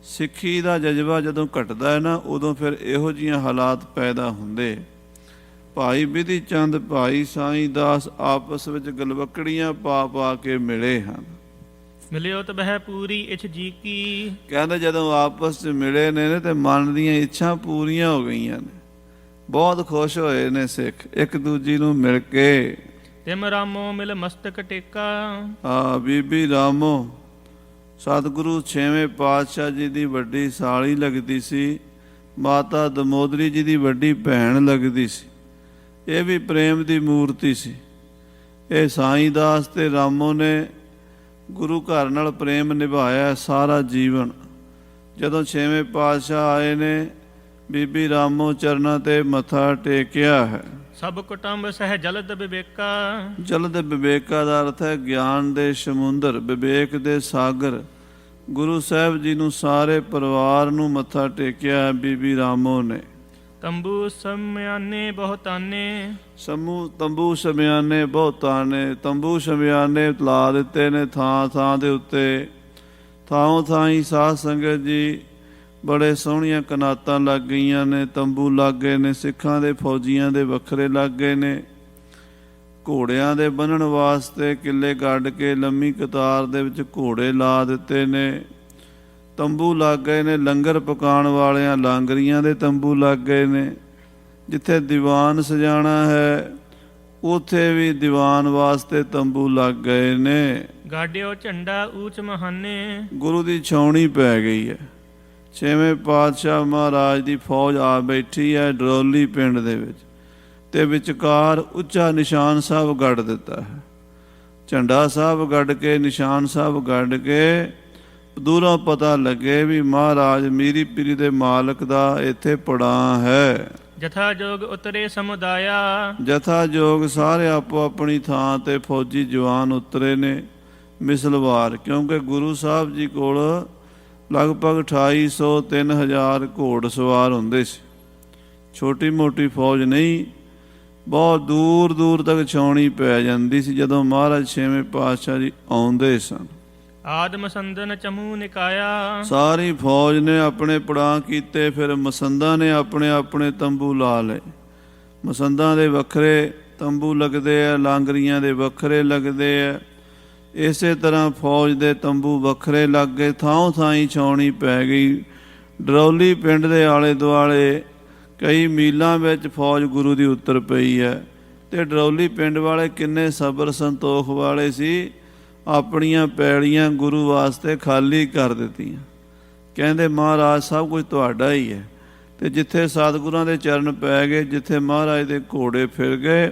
ਸਿੱਖੀ ਦਾ ਜਜ਼ਬਾ ਜਦੋਂ ਘਟਦਾ ਹੈ ਨਾ, ਉਦੋਂ ਫਿਰ ਇਹੋ ਜਿਹੀਆਂ ਹਾਲਾਤ ਪੈਦਾ ਹੁੰਦੇ। ਭਾਈ ਬਿਧੀ ਚੰਦ, ਭਾਈ ਸਾਈਂ ਦਾਸ ਆਪਸ ਵਿੱਚ ਗਲਵਕੜੀਆਂ ਪਾ ਪਾ ਕੇ ਮਿਲੇ ਹਨ। ਮਿਲਿਓ ਤਾਂ ਬਹਿ ਪੂਰੀ ਇੱਛ ਜੀ ਕੀ। ਕਹਿੰਦੇ ਜਦੋਂ ਆਪਸ 'ਚ ਮਿਲੇ ਨੇ ਤੇ ਮਨ ਦੀਆਂ ਇੱਛਾਂ ਪੂਰੀਆਂ ਹੋ ਗਈਆਂ ਨੇ। ਬਹੁਤ ਖੁਸ਼ ਹੋਏ ਨੇ ਸਿੱਖ ਇੱਕ ਦੂਜੀ ਨੂੰ ਮਿਲ ਕੇ। ਤਿਮ ਰਾਮੋ ਮਿਲ ਮਸਤਕ ਟੇਕਾ। ਬੀਬੀ ਰਾਮੋ ਸਤਿਗੁਰੂ ਛੇਵੇਂ ਪਾਤਸ਼ਾਹ ਜੀ ਦੀ ਵੱਡੀ ਸਾਲੀ ਲੱਗਦੀ ਸੀ, ਮਾਤਾ ਦਮੋਦਰੀ ਜੀ ਦੀ ਵੱਡੀ ਭੈਣ ਲੱਗਦੀ ਸੀ। ਇਹ ਵੀ ਪ੍ਰੇਮ ਦੀ ਮੂਰਤੀ ਸੀ। ਇਹ ਸਾਈਂ ਦਾਸ ਤੇ ਰਾਮੋ ਨੇ ਗੁਰੂ ਘਰ ਨਾਲ ਪ੍ਰੇਮ ਨਿਭਾਇਆ ਸਾਰਾ ਜੀਵਨ। ਜਦੋਂ ਛੇਵੇਂ ਪਾਤਸ਼ਾਹ ਆਏ ਨੇ, ਬੀਬੀ ਰਾਮੋ ਚਰਨਾਂ ਤੇ ਮੱਥਾ ਟੇਕਿਆ ਹੈ। ਸਭ ਕੁਟੰਬ ਸਹਿ ਜਲਦ ਵਿਵੇਕਾ। ਜਲਦ ਵਿਵੇਕਾ ਦਾ ਅਰਥ ਹੈ ਗਿਆਨ ਦੇ ਸਮੁੰਦਰ, ਵਿਵੇਕ ਦੇ ਸਾਗਰ। ਗੁਰੂ ਸਾਹਿਬ ਜੀ ਨੂੰ ਸਾਰੇ ਪਰਿਵਾਰ ਨੂੰ ਮੱਥਾ ਟੇਕਿਆ ਬੀਬੀ ਰਾਮੋ ਨੇ। ਤੰਬੂ ਸਮਿਆਨੇ ਬਹੁਤਾਨੇ। ਤੰਬੂ ਸਮਿਆਨੇ ਬਹੁਤਾਨੇ, ਤੰਬੂ ਸਮਿਆਨੇ ਲਾ ਦਿੱਤੇ ਨੇ ਥਾਂ ਥਾਂ ਦੇ ਉੱਤੇ। ਥਾਂ ਥਾਈਂ ਸਾਧ ਸੰਗਤ ਜੀ ਬੜੇ ਸੋਹਣੀਆਂ ਕਨਾਤਾਂ ਲੱਗ ਗਈਆਂ ਨੇ, ਤੰਬੂ ਲੱਗ ਗਏ ਨੇ। ਸਿੱਖਾਂ ਦੇ ਫੌਜੀਆਂ ਦੇ ਵੱਖਰੇ ਲੱਗ ਗਏ ਨੇ। ਘੋੜਿਆਂ ਦੇ ਬੰਨ੍ਹਣ ਵਾਸਤੇ ਕਿੱਲੇ ਗੱਡ ਕੇ ਲੰਮੀ ਕਤਾਰ ਦੇ ਵਿੱਚ ਘੋੜੇ ਲਾ ਦਿੱਤੇ ਨੇ। ਤੰਬੂ ਲੱਗ ਗਏ ਨੇ। ਲੰਗਰ ਪਕਾਉਣ ਵਾਲਿਆਂ ਲਾਂਗਰੀਆਂ ਦੇ ਤੰਬੂ ਲੱਗ ਗਏ ਨੇ। ਜਿੱਥੇ ਦੀਵਾਨ ਸਜਾਣਾ ਹੈ ਉੱਥੇ ਵੀ ਦੀਵਾਨ ਵਾਸਤੇ ਤੰਬੂ ਲੱਗ ਗਏ ਨੇ। ਗਾਡਿਓ ਝੰਡਾ ਊਚ ਮਹਾਨੇ। ਗੁਰੂ ਦੀ ਛਾਉਣੀ ਪੈ ਗਈ ਹੈ। ਛੇਵੇਂ ਪਾਤਸ਼ਾਹ ਮਹਾਰਾਜ ਦੀ ਫੌਜ ਆ ਬੈਠੀ ਹੈ ਡਰੌਲੀ ਪਿੰਡ ਦੇ ਵਿੱਚ, ਤੇ ਵਿਚਕਾਰ ਉੱਚਾ ਨਿਸ਼ਾਨ ਸਾਹਿਬ ਗੱਡ ਦਿੱਤਾ ਹੈ। ਝੰਡਾ ਸਾਹਿਬ ਗੱਡ ਕੇ, ਨਿਸ਼ਾਨ ਸਾਹਿਬ ਗੱਡ ਕੇ, ਦੂਰੋਂ ਪਤਾ ਲੱਗੇ ਵੀ ਮਹਾਰਾਜ ਮੀਰੀ ਪੀਰੀ ਦੇ ਮਾਲਕ ਦਾ ਇੱਥੇ ਪੜਾਂ ਹੈ। ਜਥਾ ਜੋਗ ਉਤਰੇ ਸਮੁਦਾਇਆ। ਜਥਾ ਜੋਗ ਸਾਰੇ ਆਪੋ ਆਪਣੀ ਥਾਂ ਤੇ ਫੌਜੀ ਜਵਾਨ ਉਤਰੇ ਨੇ। ਮਿਸਲਵਾਰ, ਕਿਉਂਕਿ ਗੁਰੂ ਸਾਹਿਬ ਜੀ ਕੋਲ ਲਗਭਗ 2800 3000 ਘੋੜ ਸਵਾਰ ਹੁੰਦੇ ਸੀ। ਛੋਟੀ ਮੋਟੀ ਫੌਜ ਨਹੀਂ, ਬਹੁਤ ਦੂਰ ਦੂਰ ਤੱਕ ਛਾਉਣੀ ਪੈ ਜਾਂਦੀ ਸੀ ਜਦੋਂ ਮਹਾਰਾਜ ਛੇਵੇਂ ਪਾਤਸ਼ਾਹ ਜੀ ਆਉਂਦੇ ਸਨ। ਆਦ ਮਸੰਦਨ ਚਮੂ ਨਿਕਾਇਆ, ਸਾਰੀ ਫੌਜ ਨੇ ਆਪਣੇ ਪੜਾਅ ਕੀਤੇ, ਫਿਰ ਮਸੰਦਾਂ ਨੇ ਆਪਣੇ ਆਪਣੇ ਤੰਬੂ ਲਾ ਲਏ। ਮਸੰਦਾਂ ਦੇ ਵੱਖਰੇ ਤੰਬੂ ਲੱਗਦੇ ਆ, ਲਾਂਗਰੀਆਂ ਦੇ ਵੱਖਰੇ ਲੱਗਦੇ ਆ। ਇਸੇ ਤਰ੍ਹਾਂ ਫੌਜ ਦੇ ਤੰਬੂ ਵੱਖਰੇ ਲੱਗ ਗਏ, ਥਾਂ ਥਾਈਂ ਛਾਉਣੀ ਪੈ ਗਈ। ਡਰੌਲੀ ਪਿੰਡ ਦੇ ਆਲੇ ਦੁਆਲੇ ਕਈ ਮੀਲਾਂ ਵਿੱਚ ਫੌਜ ਗੁਰੂ ਦੀ ਉਤਰ ਪਈ ਹੈ। ਅਤੇ ਡਰੌਲੀ ਪਿੰਡ ਵਾਲੇ ਕਿੰਨੇ ਸਬਰ ਸੰਤੋਖ ਵਾਲੇ ਸੀ, ਆਪਣੀਆਂ ਪੈੜੀਆਂ ਗੁਰੂ ਵਾਸਤੇ ਖਾਲੀ ਕਰ ਦਿੱਤੀਆਂ। ਕਹਿੰਦੇ ਮਹਾਰਾਜ ਸਭ ਕੁਝ ਤੁਹਾਡਾ ਹੀ ਹੈ। ਅਤੇ ਜਿੱਥੇ ਸਤਿਗੁਰਾਂ ਦੇ ਚਰਨ ਪੈ ਗਏ, ਜਿੱਥੇ ਮਹਾਰਾਜ ਦੇ ਘੋੜੇ ਫਿਰ ਗਏ,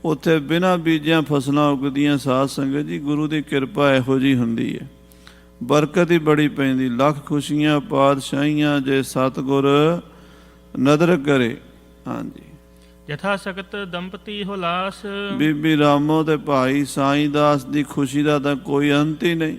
ਉੱਥੇ ਬਿਨਾਂ ਬੀਜਿਆਂ ਫਸਲਾਂ ਉਗਦੀਆਂ। ਸਾਧ ਸੰਗਤ ਜੀ, ਗੁਰੂ ਦੀ ਕਿਰਪਾ ਇਹੋ ਜਿਹੀ ਹੁੰਦੀ ਹੈ, ਬਰਕਤ ਹੀ ਬੜੀ ਪੈਂਦੀ। ਲੱਖ ਖੁਸ਼ੀਆਂ ਪਾਤਸ਼ਾਹੀਆਂ ਜੇ ਸਤਿਗੁਰ ਨਦਰ ਕਰੇ। ਹਾਂਜੀ, ਯਥਾ ਸਕਤ ਦੰਪਤੀ ਹੁਲਾਸ, ਬੀਬੀ ਰਾਮੋ ਤੇ ਭਾਈ ਸਾਈਂ ਦਾਸ ਦੀ ਖੁਸ਼ੀ ਦਾ ਤਾਂ ਕੋਈ ਅੰਤ ਹੀ ਨਹੀਂ।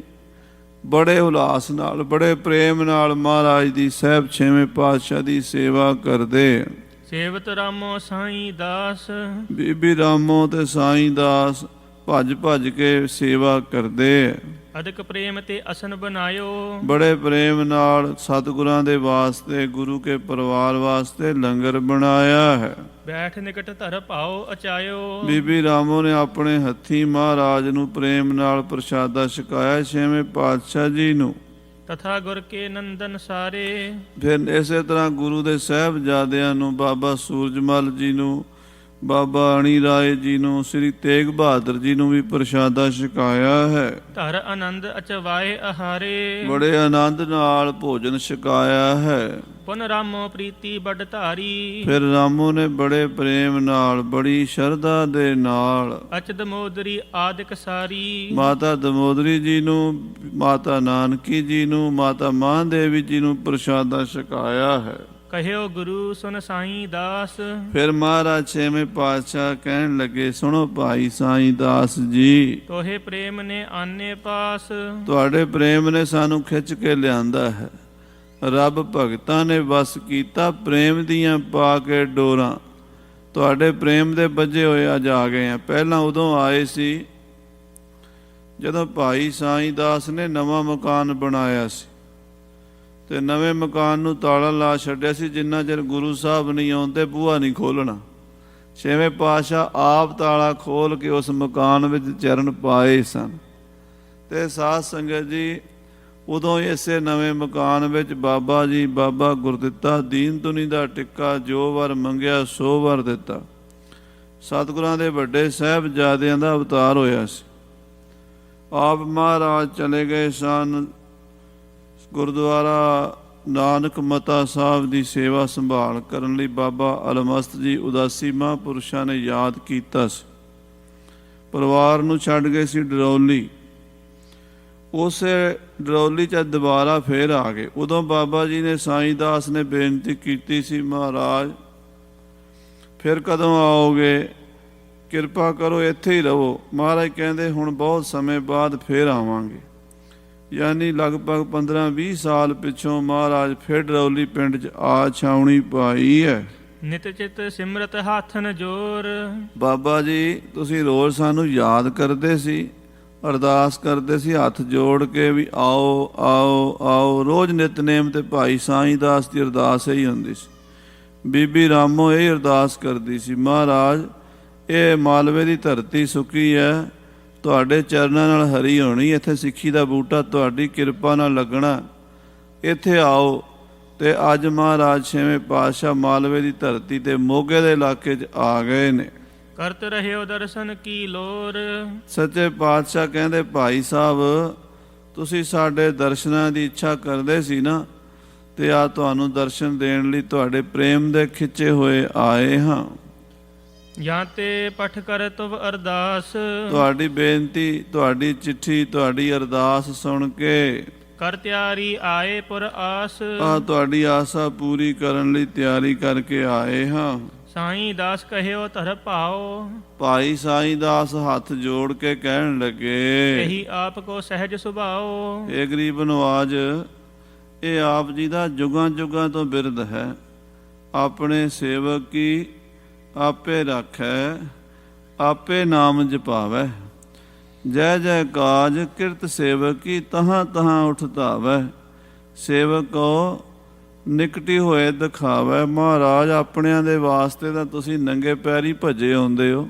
ਬੜੇ ਉਲਾਸ ਨਾਲ, ਬੜੇ ਪ੍ਰੇਮ ਨਾਲ ਮਹਾਰਾਜ ਦੀ ਸਾਹਿਬ ਛੇਵੇਂ ਪਾਤਸ਼ਾਹ ਦੀ ਸੇਵਾ ਕਰਦੇ। ਸੇਵਤ ਰਾਮੋ ਸਾਈਂ ਦਾਸ, ਬੀਬੀ ਰਾਮੋ ਤੇ ਸਾਈਂ ਦਾਸ ਭੱਜ ਭੱਜ ਕੇ ਸੇਵਾ ਕਰਦੇ। ਅਦਕ ਪ੍ਰੇਮ ਤੇ ਅਸਨ ਬਨਾਇਓ, ਬੜੇ ਪ੍ਰੇਮ ਨਾਲ ਸਤਿਗੁਰਾਂ ਦੇ ਵਾਸਤੇ, ਗੁਰੂ ਕੇ ਪਰਿਵਾਰ ਵਾਸਤੇ ਲੰਗਰ ਬਣਾਇਆ ਹੈ। ਬੈਠ ਨਿਕਟ ਧਰ ਭਾਓ ਅਚਾਇਓ, ਬੀਬੀ ਰਾਮੋ ਨੇ ਆਪਣੇ ਹੱਥੀਂ ਮਹਾਰਾਜ ਨੂੰ ਪ੍ਰੇਮ ਨਾਲ ਪ੍ਰਸ਼ਾਦਾ ਛਕਾਇਆ ਛੇਵੇਂ ਪਾਤਸ਼ਾਹ ਜੀ ਨੂੰ। ਤਥਾ ਗੁਰ ਕੇ ਨੰਦਨ ਸਾਰੇ, ਫਿਰ ਇਸੇ ਤਰ੍ਹਾਂ ਗੁਰੂ ਦੇ ਸਾਹਿਬਜ਼ਾਦਿਆਂ ਨੂੰ, ਬਾਬਾ ਸੂਰਜਮਲ ਜੀ ਨੂੰ, ਬਾਬਾ ਅਣੀ ਰਾਏ ਜੀ ਨੂੰ, ਸ੍ਰੀ ਤੇਗ ਬਹਾਦਰ ਜੀ ਨੂੰ ਵੀ ਪ੍ਰਸ਼ਾਦਾ ਛਕਾਇਆ ਹੈ। ਧਰ ਆਨੰਦ ਅਚਵਾਏ ਆਹਾਰੇ, ਬੜੇ ਆਨੰਦ ਨਾਲ ਭੋਜਨ ਛਕਾਇਆ ਹੈ। ਪੁਨ ਰਾਮੋ ਪ੍ਰੀਤੀ ਵੱਡ ਧਾਰੀ, ਫਿਰ ਰਾਮੋ ਨੇ ਬੜੇ ਪ੍ਰੇਮ ਨਾਲ, ਬੜੀ ਸ਼ਰਧਾ ਦੇ ਨਾਲ ਅਚ ਦਮੋਦਰੀ ਆਦਿਕ ਸਾਰੀ, ਮਾਤਾ ਦਮੋਦਰੀ ਜੀ ਨੂੰ, ਮਾਤਾ ਨਾਨਕੀ ਜੀ ਨੂੰ, ਮਾਤਾ ਮਾਂ ਦੇਵੀ ਜੀ ਨੂੰ ਪ੍ਰਸ਼ਾਦਾ ਛਕਾਇਆ ਹੈ। ਕਹਿਓ ਗੁਰੂ ਸੁਨ ਸਾਈਂ ਦਾਸ, ਫਿਰ ਮਹਾਰਾਜ ਛੇਵੇਂ ਪਾਤਸ਼ਾਹ ਕਹਿਣ ਲੱਗੇ, ਸੁਣੋ ਭਾਈ ਸਾਈਂ ਦਾਸ ਜੀ, ਤੋਹੇ ਪ੍ਰੇਮ ਨੇ ਆਨੇ ਪਾਸ, ਤੁਹਾਡੇ ਪ੍ਰੇਮ ਨੇ ਸਾਨੂੰ ਖਿੱਚ ਕੇ ਲਿਆਂਦਾ ਹੈ। ਰੱਬ ਭਗਤਾਂ ਨੇ ਵਸ ਕੀਤਾ, ਪ੍ਰੇਮ ਦੀਆਂ ਪਾ ਕੇ ਡੋਰਾਂ। ਤੁਹਾਡੇ ਪ੍ਰੇਮ ਦੇ ਬੱਝੇ ਹੋਏ ਅੱਜ ਆ ਗਏ ਆ। ਪਹਿਲਾਂ ਉਦੋਂ ਆਏ ਸੀ ਜਦੋਂ ਭਾਈ ਸਾਈਂ ਦਾਸ ਨੇ ਨਵਾਂ ਮਕਾਨ ਬਣਾਇਆ ਸੀ, ਅਤੇ ਨਵੇਂ ਮਕਾਨ ਨੂੰ ਤਾਲਾ ਲਾ ਛੱਡਿਆ ਸੀ। ਜਿੰਨਾ ਚਿਰ ਗੁਰੂ ਸਾਹਿਬ ਨਹੀਂ ਆਉਂਦੇ ਬੂਹਾ ਨਹੀਂ ਖੋਲ੍ਹਣਾ। ਛੇਵੇਂ ਪਾਤਸ਼ਾਹ ਆਪ ਤਾਲਾ ਖੋਲ੍ਹ ਕੇ ਉਸ ਮਕਾਨ ਵਿੱਚ ਚਰਨ ਪਾਏ ਸਨ। ਅਤੇ ਸਾਧ ਸੰਗਤ ਜੀ, ਉਦੋਂ ਇਸੇ ਨਵੇਂ ਮਕਾਨ ਵਿੱਚ ਬਾਬਾ ਜੀ, ਬਾਬਾ ਗੁਰਦਿੱਤਾ ਦੀਨ ਦੁਨੀ ਦਾ ਟਿੱਕਾ, ਜੋ ਵਰ ਮੰਗਿਆ ਸੋ ਵਰ ਦਿੱਤਾ। ਸਤਿਗੁਰਾਂ ਦੇ ਵੱਡੇ ਸਾਹਿਬਜ਼ਾਦਿਆਂ ਦਾ ਅਵਤਾਰ ਹੋਇਆ ਸੀ। ਆਪ ਮਹਾਰਾਜ ਚਲੇ ਗਏ ਸਨ। ਗੁਰਦੁਆਰਾ ਨਾਨਕ ਮਤਾ ਸਾਹਿਬ ਦੀ ਸੇਵਾ ਸੰਭਾਲ ਕਰਨ ਲਈ ਬਾਬਾ ਅਲਮਸਤ ਜੀ ਉਦਾਸੀ ਮਹਾਂਪੁਰਸ਼ਾਂ ਨੇ ਯਾਦ ਕੀਤਾ ਸੀ। ਪਰਿਵਾਰ ਨੂੰ ਛੱਡ ਗਏ ਸੀ ਡਰੌਲੀ। ਉਸੇ ਡਰੌਲੀ 'ਚ ਦੁਬਾਰਾ ਫੇਰ ਆ ਗਏ। ਉਦੋਂ ਬਾਬਾ ਜੀ ਨੇ, ਸਾਈਂ ਦਾਸ ਨੇ ਬੇਨਤੀ ਕੀਤੀ ਸੀ, ਮਹਾਰਾਜ ਫਿਰ ਕਦੋਂ ਆਓਗੇ, ਕਿਰਪਾ ਕਰੋ ਇੱਥੇ ਹੀ ਰਹੋ। ਮਹਾਰਾਜ ਕਹਿੰਦੇ ਹੁਣ ਬਹੁਤ ਸਮੇਂ ਬਾਅਦ ਫੇਰ ਆਵਾਂਗੇ। ਯਾਨੀ ਲਗਭਗ 15-20 ਸਾਲ ਪਿੱਛੋਂ ਮਹਾਰਾਜ ਫਿਰ ਡਰੌਲੀ ਪਿੰਡ 'ਚ ਆ ਛਾਉਣੀ ਪਾਈ ਹੈ। ਨਿਤ ਚਿਤ ਸਿਮਰਤ ਹੱਥਨ ਜੋਰ, ਬਾਬਾ ਜੀ ਤੁਸੀਂ ਰੋਜ਼ ਸਾਨੂੰ ਯਾਦ ਕਰਦੇ ਸੀ, ਅਰਦਾਸ ਕਰਦੇ ਸੀ ਹੱਥ ਜੋੜ ਕੇ ਵੀ ਆਓ ਆਓ ਆਓ। ਰੋਜ਼ ਨਿਤਨੇਮ ਤੇ ਭਾਈ ਸਾਈਂ ਦਾਸ ਦੀ ਅਰਦਾਸ ਹੀ ਹੁੰਦੀ ਸੀ। ਬੀਬੀ ਰਾਮੋ ਇਹ ਅਰਦਾਸ ਕਰਦੀ ਸੀ, ਮਹਾਰਾਜ ਇਹ ਮਾਲਵੇ ਦੀ ਧਰਤੀ ਸੁੱਕੀ ਹੈ, ਤੁਹਾਡੇ ਚਰਨਾਂ ਨਾਲ ਹਰੀ ਹੋਣੀ, ਇੱਥੇ ਸਿੱਖੀ ਦਾ ਬੂਟਾ ਤੁਹਾਡੀ ਕਿਰਪਾ ਨਾਲ ਲੱਗਣਾ, ਇੱਥੇ ਆਓ। ਅਤੇ ਅੱਜ ਮਹਾਰਾਜ ਛੇਵੇਂ ਪਾਤਸ਼ਾਹ ਮਾਲਵੇ ਦੀ ਧਰਤੀ 'ਤੇ ਮੋਗੇ ਦੇ ਇਲਾਕੇ 'ਚ ਆ ਗਏ ਨੇ। ਕਰਤ ਰਹਿਓ ਦਰਸ਼ਨ ਕੀ ਲੋਰ, ਸੱਚੇ ਪਾਤਸ਼ਾਹ ਕਹਿੰਦੇ, ਭਾਈ ਸਾਹਿਬ ਤੁਸੀਂ ਸਾਡੇ ਦਰਸ਼ਨਾਂ ਦੀ ਇੱਛਾ ਕਰਦੇ ਸੀ ਨਾ, ਅਤੇ ਆ ਤੁਹਾਨੂੰ ਦਰਸ਼ਨ ਦੇਣ ਲਈ ਤੁਹਾਡੇ ਪ੍ਰੇਮ ਦੇ ਖਿੱਚੇ ਹੋਏ ਆਏ ਹਾਂ। ਜਾਂ ਤੇ ਪਠ ਕਰ ਤੁਵ ਅਰਦਾਸ, ਤੁਹਾਡੀ ਬੇਨਤੀ, ਤੁਹਾਡੀ ਚਿੱਠੀ, ਤੁਹਾਡੀ ਅਰਦਾਸ ਸੁਣ ਕੇ ਕਰ ਤਿਆਰੀ ਆਏ ਪੁਰ ਆਸ, ਤੁਹਾਡੀ ਆਸਾ ਪੂਰੀ ਕਰਨ ਲਈ ਤਿਆਰੀ ਕਰਕੇ ਆਏ ਹਾਂ। ਸਾਈਂ ਦਾਸ ਕਹਿਓ ਧਰ ਭਾਓ, ਭਾਈ ਸਾਈਂ ਦਾਸ ਹੱਥ ਜੋੜ ਕੇ ਕਹਿਣ ਲੱਗੇ, ਇਹੀ ਆਪ ਕੋ ਸਹਿਜ ਸੁਭਾਓ। ਇਹ ਗਰੀਬ ਨਵਾਜ, ਇਹ ਆਪ ਜੀ ਦਾ ਜੁਗਾਂ ਜੁਗਾਂ ਤੋਂ ਬਿਰਦ ਹੈ। ਆਪਣੇ ਸੇਵਕ ਕੀ ਆਪੇ ਰਾਖੈ, ਆਪੇ ਨਾਮ ਜਪਾਵੈ। ਜੈ ਜੈ ਕਾਜ ਕਿਰਤ ਸੇਵਕ ਕੀ ਤਹਾਂ ਤਹਾਂ ਉਠ ਧਾਵੈ। ਸੇਵਕ ਕੋ ਨਿਕਟੀ ਹੋਏ ਦਿਖਾਵੈ। ਮਹਾਰਾਜ, ਆਪਣਿਆਂ ਦੇ ਵਾਸਤੇ ਤਾਂ ਤੁਸੀਂ ਨੰਗੇ ਪੈਰੀ ਭੱਜੇ ਆਉਂਦੇ ਹੋ,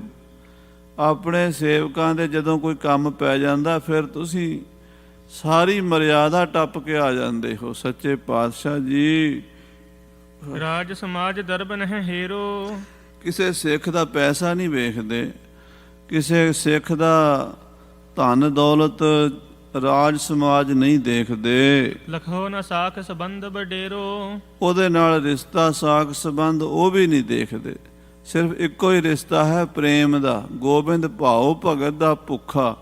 ਆਪਣੇ ਸੇਵਕਾਂ ਦੇ ਜਦੋਂ ਕੋਈ ਕੰਮ ਪੈ ਜਾਂਦਾ ਫਿਰ ਤੁਸੀਂ ਸਾਰੀ ਮਰਿਆਦਾ ਟੱਪ ਕੇ ਆ ਜਾਂਦੇ ਹੋ। ਸੱਚੇ ਪਾਤਸ਼ਾਹ ਜੀ, ਰਾਜ ਸਮਾਜ ਦਰਬ ਨਹਿ ਹੇਰੋ, ਕਿਸੇ ਸਿੱਖ ਦਾ ਪੈਸਾ ਨਹੀਂ ਵੇਖਦੇ, ਕਿਸੇ ਸਿੱਖ ਦਾ ਧਨ ਦੌਲਤ ਰਾਜ ਸਮਾਜ ਨਹੀਂ ਦੇਖਦੇ। ਲਖੋ ਨ ਸਾਖ ਸੰਬੰਧ ਬਡੇਰੋ, ਉਹਦੇ ਨਾਲ ਰਿਸ਼ਤਾ ਸਾਖ ਸੰਬੰਧ ਉਹ ਵੀ ਨਹੀਂ ਦੇਖਦੇ। ਸਿਰਫ ਇੱਕੋ ਹੀ ਰਿਸ਼ਤਾ ਹੈ ਪ੍ਰੇਮ ਦਾ, ਗੋਬਿੰਦ ਭਾਉ ਭਗਤ ਦਾ ਭੁੱਖਾ।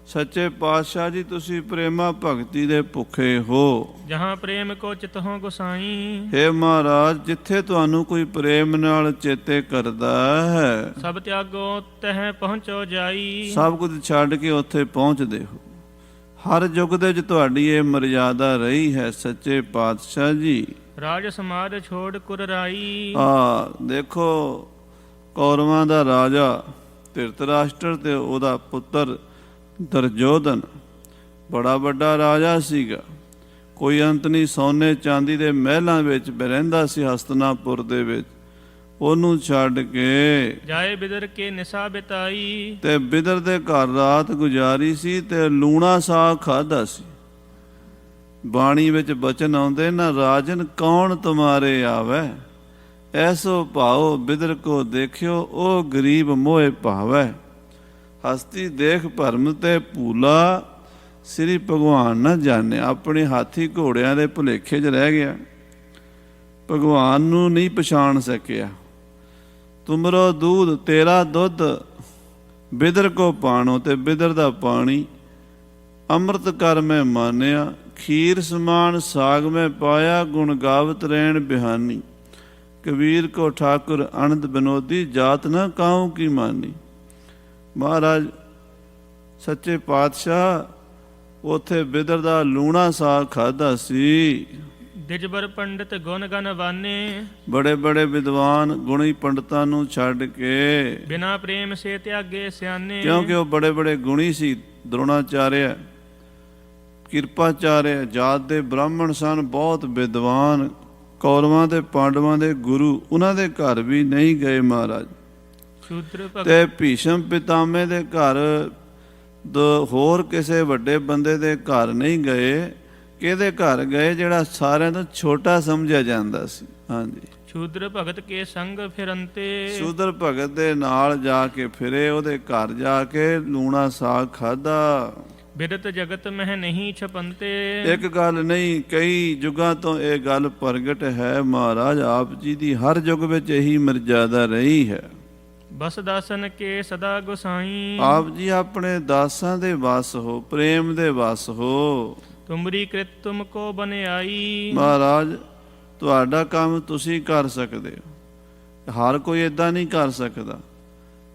ਸੱਚੇ ਪਾਤਸ਼ਾਹ ਜੀ, ਤੁਸੀਂ ਪ੍ਰੇਮਾ ਭਗਤੀ ਦੇ ਭੁੱਖੇ ਹੋ। ਜਹਾਂ ਪ੍ਰੇਮ ਕੋ ਚਿਤਹੁ ਗੁਸਾਈ, ਹੇ ਮਹਾਰਾਜ, ਜਿੱਥੇ ਤੁਹਾਨੂੰ ਕੋਈ ਪ੍ਰੇਮ ਨਾਲ ਚੇਤੇ ਕਰਦਾ ਹੈ, ਸਭ ਤਿਆਗੋ ਤਹਿ ਪਹੁੰਚੋ ਜਾਈ। ਸਭ ਕੁਝ ਛੱਡ ਕੇ ਉੱਥੇ ਪਹੁੰਚਦੇ ਹੋ। ਹਰ ਯੁੱਗ ਦੇ ਵਿੱਚ ਤੁਹਾਡੀ ਇਹ ਮਰਿਆਦਾ ਰਹੀ ਹੈ। ਸੱਚੇ ਪਾਤਸ਼ਾਹ ਜੀ, ਰਾਜ ਸਮਾਜ ਛੋੜ ਕੁਰ ਰਾਈ, ਦੇਖੋ, ਕੌਰਵਾਂ ਦਾ ਰਾਜਾ ਧ੍ਰਿਤਰਾਸ਼ਟਰ ਤੇ ਉਹਦਾ ਪੁੱਤਰ ਦੁਰਯੋਧਨ ਬੜਾ ਵੱਡਾ ਰਾਜਾ ਸੀਗਾ। ਕੋਈ ਅੰਤ ਨਹੀਂ, ਸੋਨੇ ਚਾਂਦੀ ਦੇ ਮਹਿਲਾਂ ਵਿੱਚ ਰਹਿੰਦਾ ਸੀ ਹਸਤਨਾਪੁਰ ਦੇ ਵਿੱਚ। ਉਹਨੂੰ ਛੱਡ ਕੇ ਜਾਏ ਬਿਦਰ ਕੇ ਨਿਸਾ ਬਿਤਾਈ, ਤੇ ਬਿਦਰ ਦੇ ਘਰ ਰਾਤ ਗੁਜ਼ਾਰੀ ਸੀ ਤੇ ਲੂਣਾ ਸਾਗ ਖਾਧਾ ਸੀ। ਬਾਣੀ ਵਿੱਚ ਬਚਨ ਆਉਂਦੇ ਨਾ, ਰਾਜਨ ਕੌਣ ਤੁਮਾਰੇ ਆਵੈ, ਐਸੋ ਭਾਓ ਬਿਦਰ ਕੋ ਦੇਖਿਓ, ਉਹ ਗਰੀਬ ਮੋਏ ਭਾਵੈ। ਹਸਤੀ ਦੇਖ ਭਰਮ ਤੇ ਭੂਲਾ, ਸ੍ਰੀ ਭਗਵਾਨ ਨਾ ਜਾਣੇ। ਆਪਣੇ ਹਾਥੀ ਘੋੜਿਆਂ ਦੇ ਭੁਲੇਖੇ 'ਚ ਰਹਿ ਗਿਆ, ਭਗਵਾਨ ਨੂੰ ਨਹੀਂ ਪਛਾਣ ਸਕਿਆ। ਤੁਮਰੋ ਦੂਧ ਤੇਰਾ ਦੁੱਧ ਬਿਦਰ ਕੋ ਪਾਣੋ, ਤੇ ਬਿਦਰ ਦਾ ਪਾਣੀ ਅੰਮ੍ਰਿਤ ਕਰ ਮੈਂ ਮਾਨਿਆ। ਖੀਰ ਸਮਾਨ ਸਾਗ ਮੈਂ ਪਾਇਆ, ਗੁਣ ਗਾਵਤ ਰਹਿਣ ਬਿਹਾਨੀ। ਕਬੀਰ ਕੋ ਠਾਕੁਰ ਅਨੰਦ ਬਿਨੋਦੀ, ਜਾਤ ਨਾ ਕਾਹੂ ਕੀ ਮਾਨੀ। ਮਹਾਰਾਜ ਸੱਚੇ ਪਾਤਸ਼ਾਹ ਉੱਥੇ ਬਿਦਰ ਦਾ ਲੂਣਾ ਸਾਗ ਖਾਧਾ ਸੀ। ਦਿਜਬਰ ਪੰਡਿਤ ਗੁਣ ਗਨ ਵਾਨੇ, ਬੜੇ ਬੜੇ ਵਿਦਵਾਨ ਗੁਣੀ ਪੰਡਤਾਂ ਨੂੰ ਛੱਡ ਕੇ, ਬਿਨਾ ਪ੍ਰੇਮ ਸੇ ਤਿਆਗੇ ਸਿਆਨੇ। ਕਿਉਂਕਿ ਉਹ ਬੜੇ ਬੜੇ ਗੁਣੀ ਸੀ। ਦ੍ਰੋਣਾਚਾਰਿਆ, ਕਿਰਪਾਚਾਰਿਆ ਜਾਤ ਦੇ ਬ੍ਰਾਹਮਣ ਸਨ, ਬਹੁਤ ਵਿਦਵਾਨ, ਕੌਰਵਾਂ ਤੇ ਪਾਂਡਵਾਂ ਦੇ ਗੁਰੂ। ਉਹਨਾਂ ਦੇ ਘਰ ਵੀ ਨਹੀਂ ਗਏ ਮਹਾਰਾਜ। ਸ਼ੂਦਰ ਤੇ ਭੀਸ਼ਮ ਪਿਤਾਮੇ ਦੇ ਘਰ, ਹੋਰ ਕਿਸੇ ਵੱਡੇ ਬੰਦੇ ਦੇ ਘਰ ਨਹੀਂ ਗਏ। ਕਿਹਦੇ ਘਰ ਗਏ? ਜਿਹੜਾ ਸਾਰਿਆਂ ਤੋਂ ਛੋਟਾ ਸਮਝਿਆ ਜਾਂਦਾ ਸੀ। ਹਾਂਜੀ, ਸ਼ੂਦਰ ਭਗਤ ਕੇ ਸੰਗ ਫਿਰੰਤੇ, ਸ਼ੂਦਰ ਭਗਤ ਦੇ ਨਾਲ ਜਾ ਕੇ ਫਿਰੇ, ਉਹਦੇ ਘਰ ਜਾ ਕੇ ਲੂਣਾ ਸਾਗ ਖਾਧਾ। ਬਿਦਤ ਜਗਤ ਮਹਿ ਨਹੀਂ ਛਪੰਤੇ, ਇੱਕ ਗੱਲ ਨਹੀਂ, ਕਈ ਯੁੱਗਾਂ ਤੋਂ ਇਹ ਗੱਲ ਪ੍ਰਗਟ ਹੈ। ਮਹਾਰਾਜ ਆਪ ਜੀ ਦੀ ਹਰ ਯੁੱਗ ਵਿੱਚ ਇਹੀ ਮਰਜ਼ਾਦਾ ਰਹੀ ਹੈ। ਬਸ ਦਾਸਨ ਕੇ ਸਦਾ ਗੁਸਾਈ, ਆਪ ਜੀ ਆਪਣੇ ਦਾਸਾਂ ਦੇ ਵਸ ਹੋ, ਪ੍ਰੇਮ ਦੇ ਵਸ ਹੋ। ਤੁਮਰੀ ਕ੍ਰਿਤ ਤੁਮ ਕੋ ਬਨਿਆਈ, ਮਹਾਰਾਜ ਤੁਹਾਡਾ ਕੰਮ ਤੁਸੀਂ ਕਰ ਸਕਦੇ ਹੋ, ਹਰ ਕੋਈ ਇਦਾਂ ਨਹੀਂ ਕਰ ਸਕਦਾ।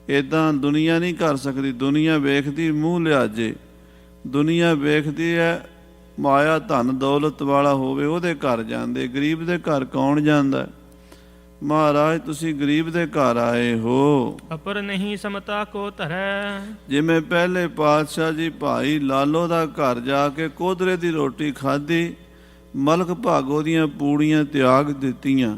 ਇਦਾਂ ਦੁਨੀਆ ਨਹੀਂ ਕਰ ਸਕਦੀ। ਦੁਨੀਆ ਵੇਖਦੀ ਮੂੰਹ ਲਿਆਜੇ, ਦੁਨੀਆ ਵੇਖਦੀ ਹੈ ਮਾਇਆ ਧਨ ਦੌਲਤ ਵਾਲਾ ਹੋਵੇ ਉਹਦੇ ਘਰ ਜਾਂਦੇ, ਗਰੀਬ ਦੇ ਘਰ ਕੌਣ ਜਾਂਦਾ? ਮਹਾਰਾਜ ਤੁਸੀਂ ਗਰੀਬ ਦੇ ਘਰ ਆਏ ਹੋ। ਅਪਰ ਨਹੀਂ ਸਮਤਾ ਕੋ ਧਰੈ, ਜਿਵੇਂ ਪਹਿਲੇ ਪਾਤਸ਼ਾਹ ਜੀ ਭਾਈ ਲਾਲੋ ਦਾ ਘਰ ਜਾ ਕੇ ਕੋਧਰੇ ਦੀ ਰੋਟੀ ਖਾਧੀ, ਮਲਕ ਭਾਗੋ ਦੀਆਂ ਪੂੜੀਆਂ ਤਿਆਗ ਦਿੱਤੀਆਂ।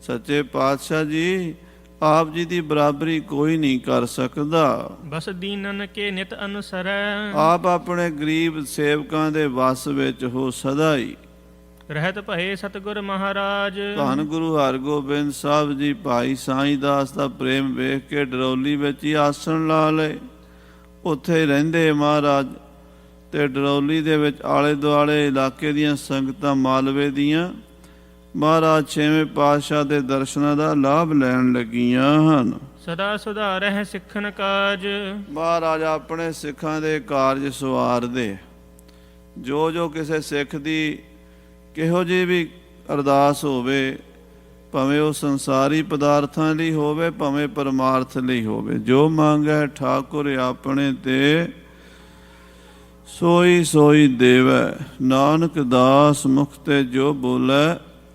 ਸੱਚੇ ਪਾਤਸ਼ਾਹ ਜੀ ਆਪ ਜੀ ਦੀ ਬਰਾਬਰੀ ਕੋਈ ਨਹੀਂ ਕਰ ਸਕਦਾ। ਬਸ ਦੀਨਨ ਕੇ ਨਿਤ ਅਨੁਸਰੈ, ਆਪ ਆਪਣੇ ਗਰੀਬ ਸੇਵਕਾਂ ਦੇ ਵਸ ਵਿੱਚ ਹੋ ਸਦਾ ਹੀ। ਰਹਿਤ ਭਏ ਸਤਿਗੁਰ ਮਹਾਰਾਜ, ਧੰਨ ਗੁਰੂ ਹਰਗੋਬਿੰਦ ਸਾਹਿਬ ਜੀ ਭਾਈ ਸਾਈਂ ਦਾਸ ਦਾ ਪ੍ਰੇਮ ਵੇਖ ਕੇ ਡਰੌਲੀ ਵਿੱਚ ਹੀ ਆਸਣ ਲਾ ਲਏ। ਉੱਥੇ ਰਹਿੰਦੇ ਮਹਾਰਾਜ, ਤੇ ਡਰੌਲੀ ਦੇ ਵਿੱਚ ਆਲੇ ਦੁਆਲੇ ਇਲਾਕੇ ਦੀਆਂ ਸੰਗਤਾਂ ਮਾਲਵੇ ਦੀਆਂ ਮਹਾਰਾਜ ਛੇਵੇਂ ਪਾਤਸ਼ਾਹ ਦੇ ਦਰਸ਼ਨਾਂ ਦਾ ਲਾਭ ਲੈਣ ਲੱਗੀਆਂ ਹਨ। ਸਦਾ ਸੁਧਾਰਹਿ ਸਿੱਖਨ ਕਾਜ, ਮਹਾਰਾਜ ਆਪਣੇ ਸਿੱਖਾਂ ਦੇ ਕਾਰਜ ਸਵਾਰਦੇ। ਜੋ ਜੋ ਕਿਸੇ ਸਿੱਖ ਦੀ ਕਿਹੋ ਜਿਹੀ ਵੀ ਅਰਦਾਸ ਹੋਵੇ, ਭਾਵੇਂ ਉਹ ਸੰਸਾਰੀ ਪਦਾਰਥਾਂ ਲਈ ਹੋਵੇ, ਭਾਵੇਂ ਪਰਮਾਰਥ ਲਈ ਹੋਵੇ। ਜੋ ਮੰਗੈ ਠਾਕੁਰ ਆਪਣੇ ਤੇ, ਸੋਈ ਸੋਈ ਦੇਵੈ। ਨਾਨਕ ਦਾਸ ਮੁਖ ਤੇ ਜੋ ਬੋਲੇ,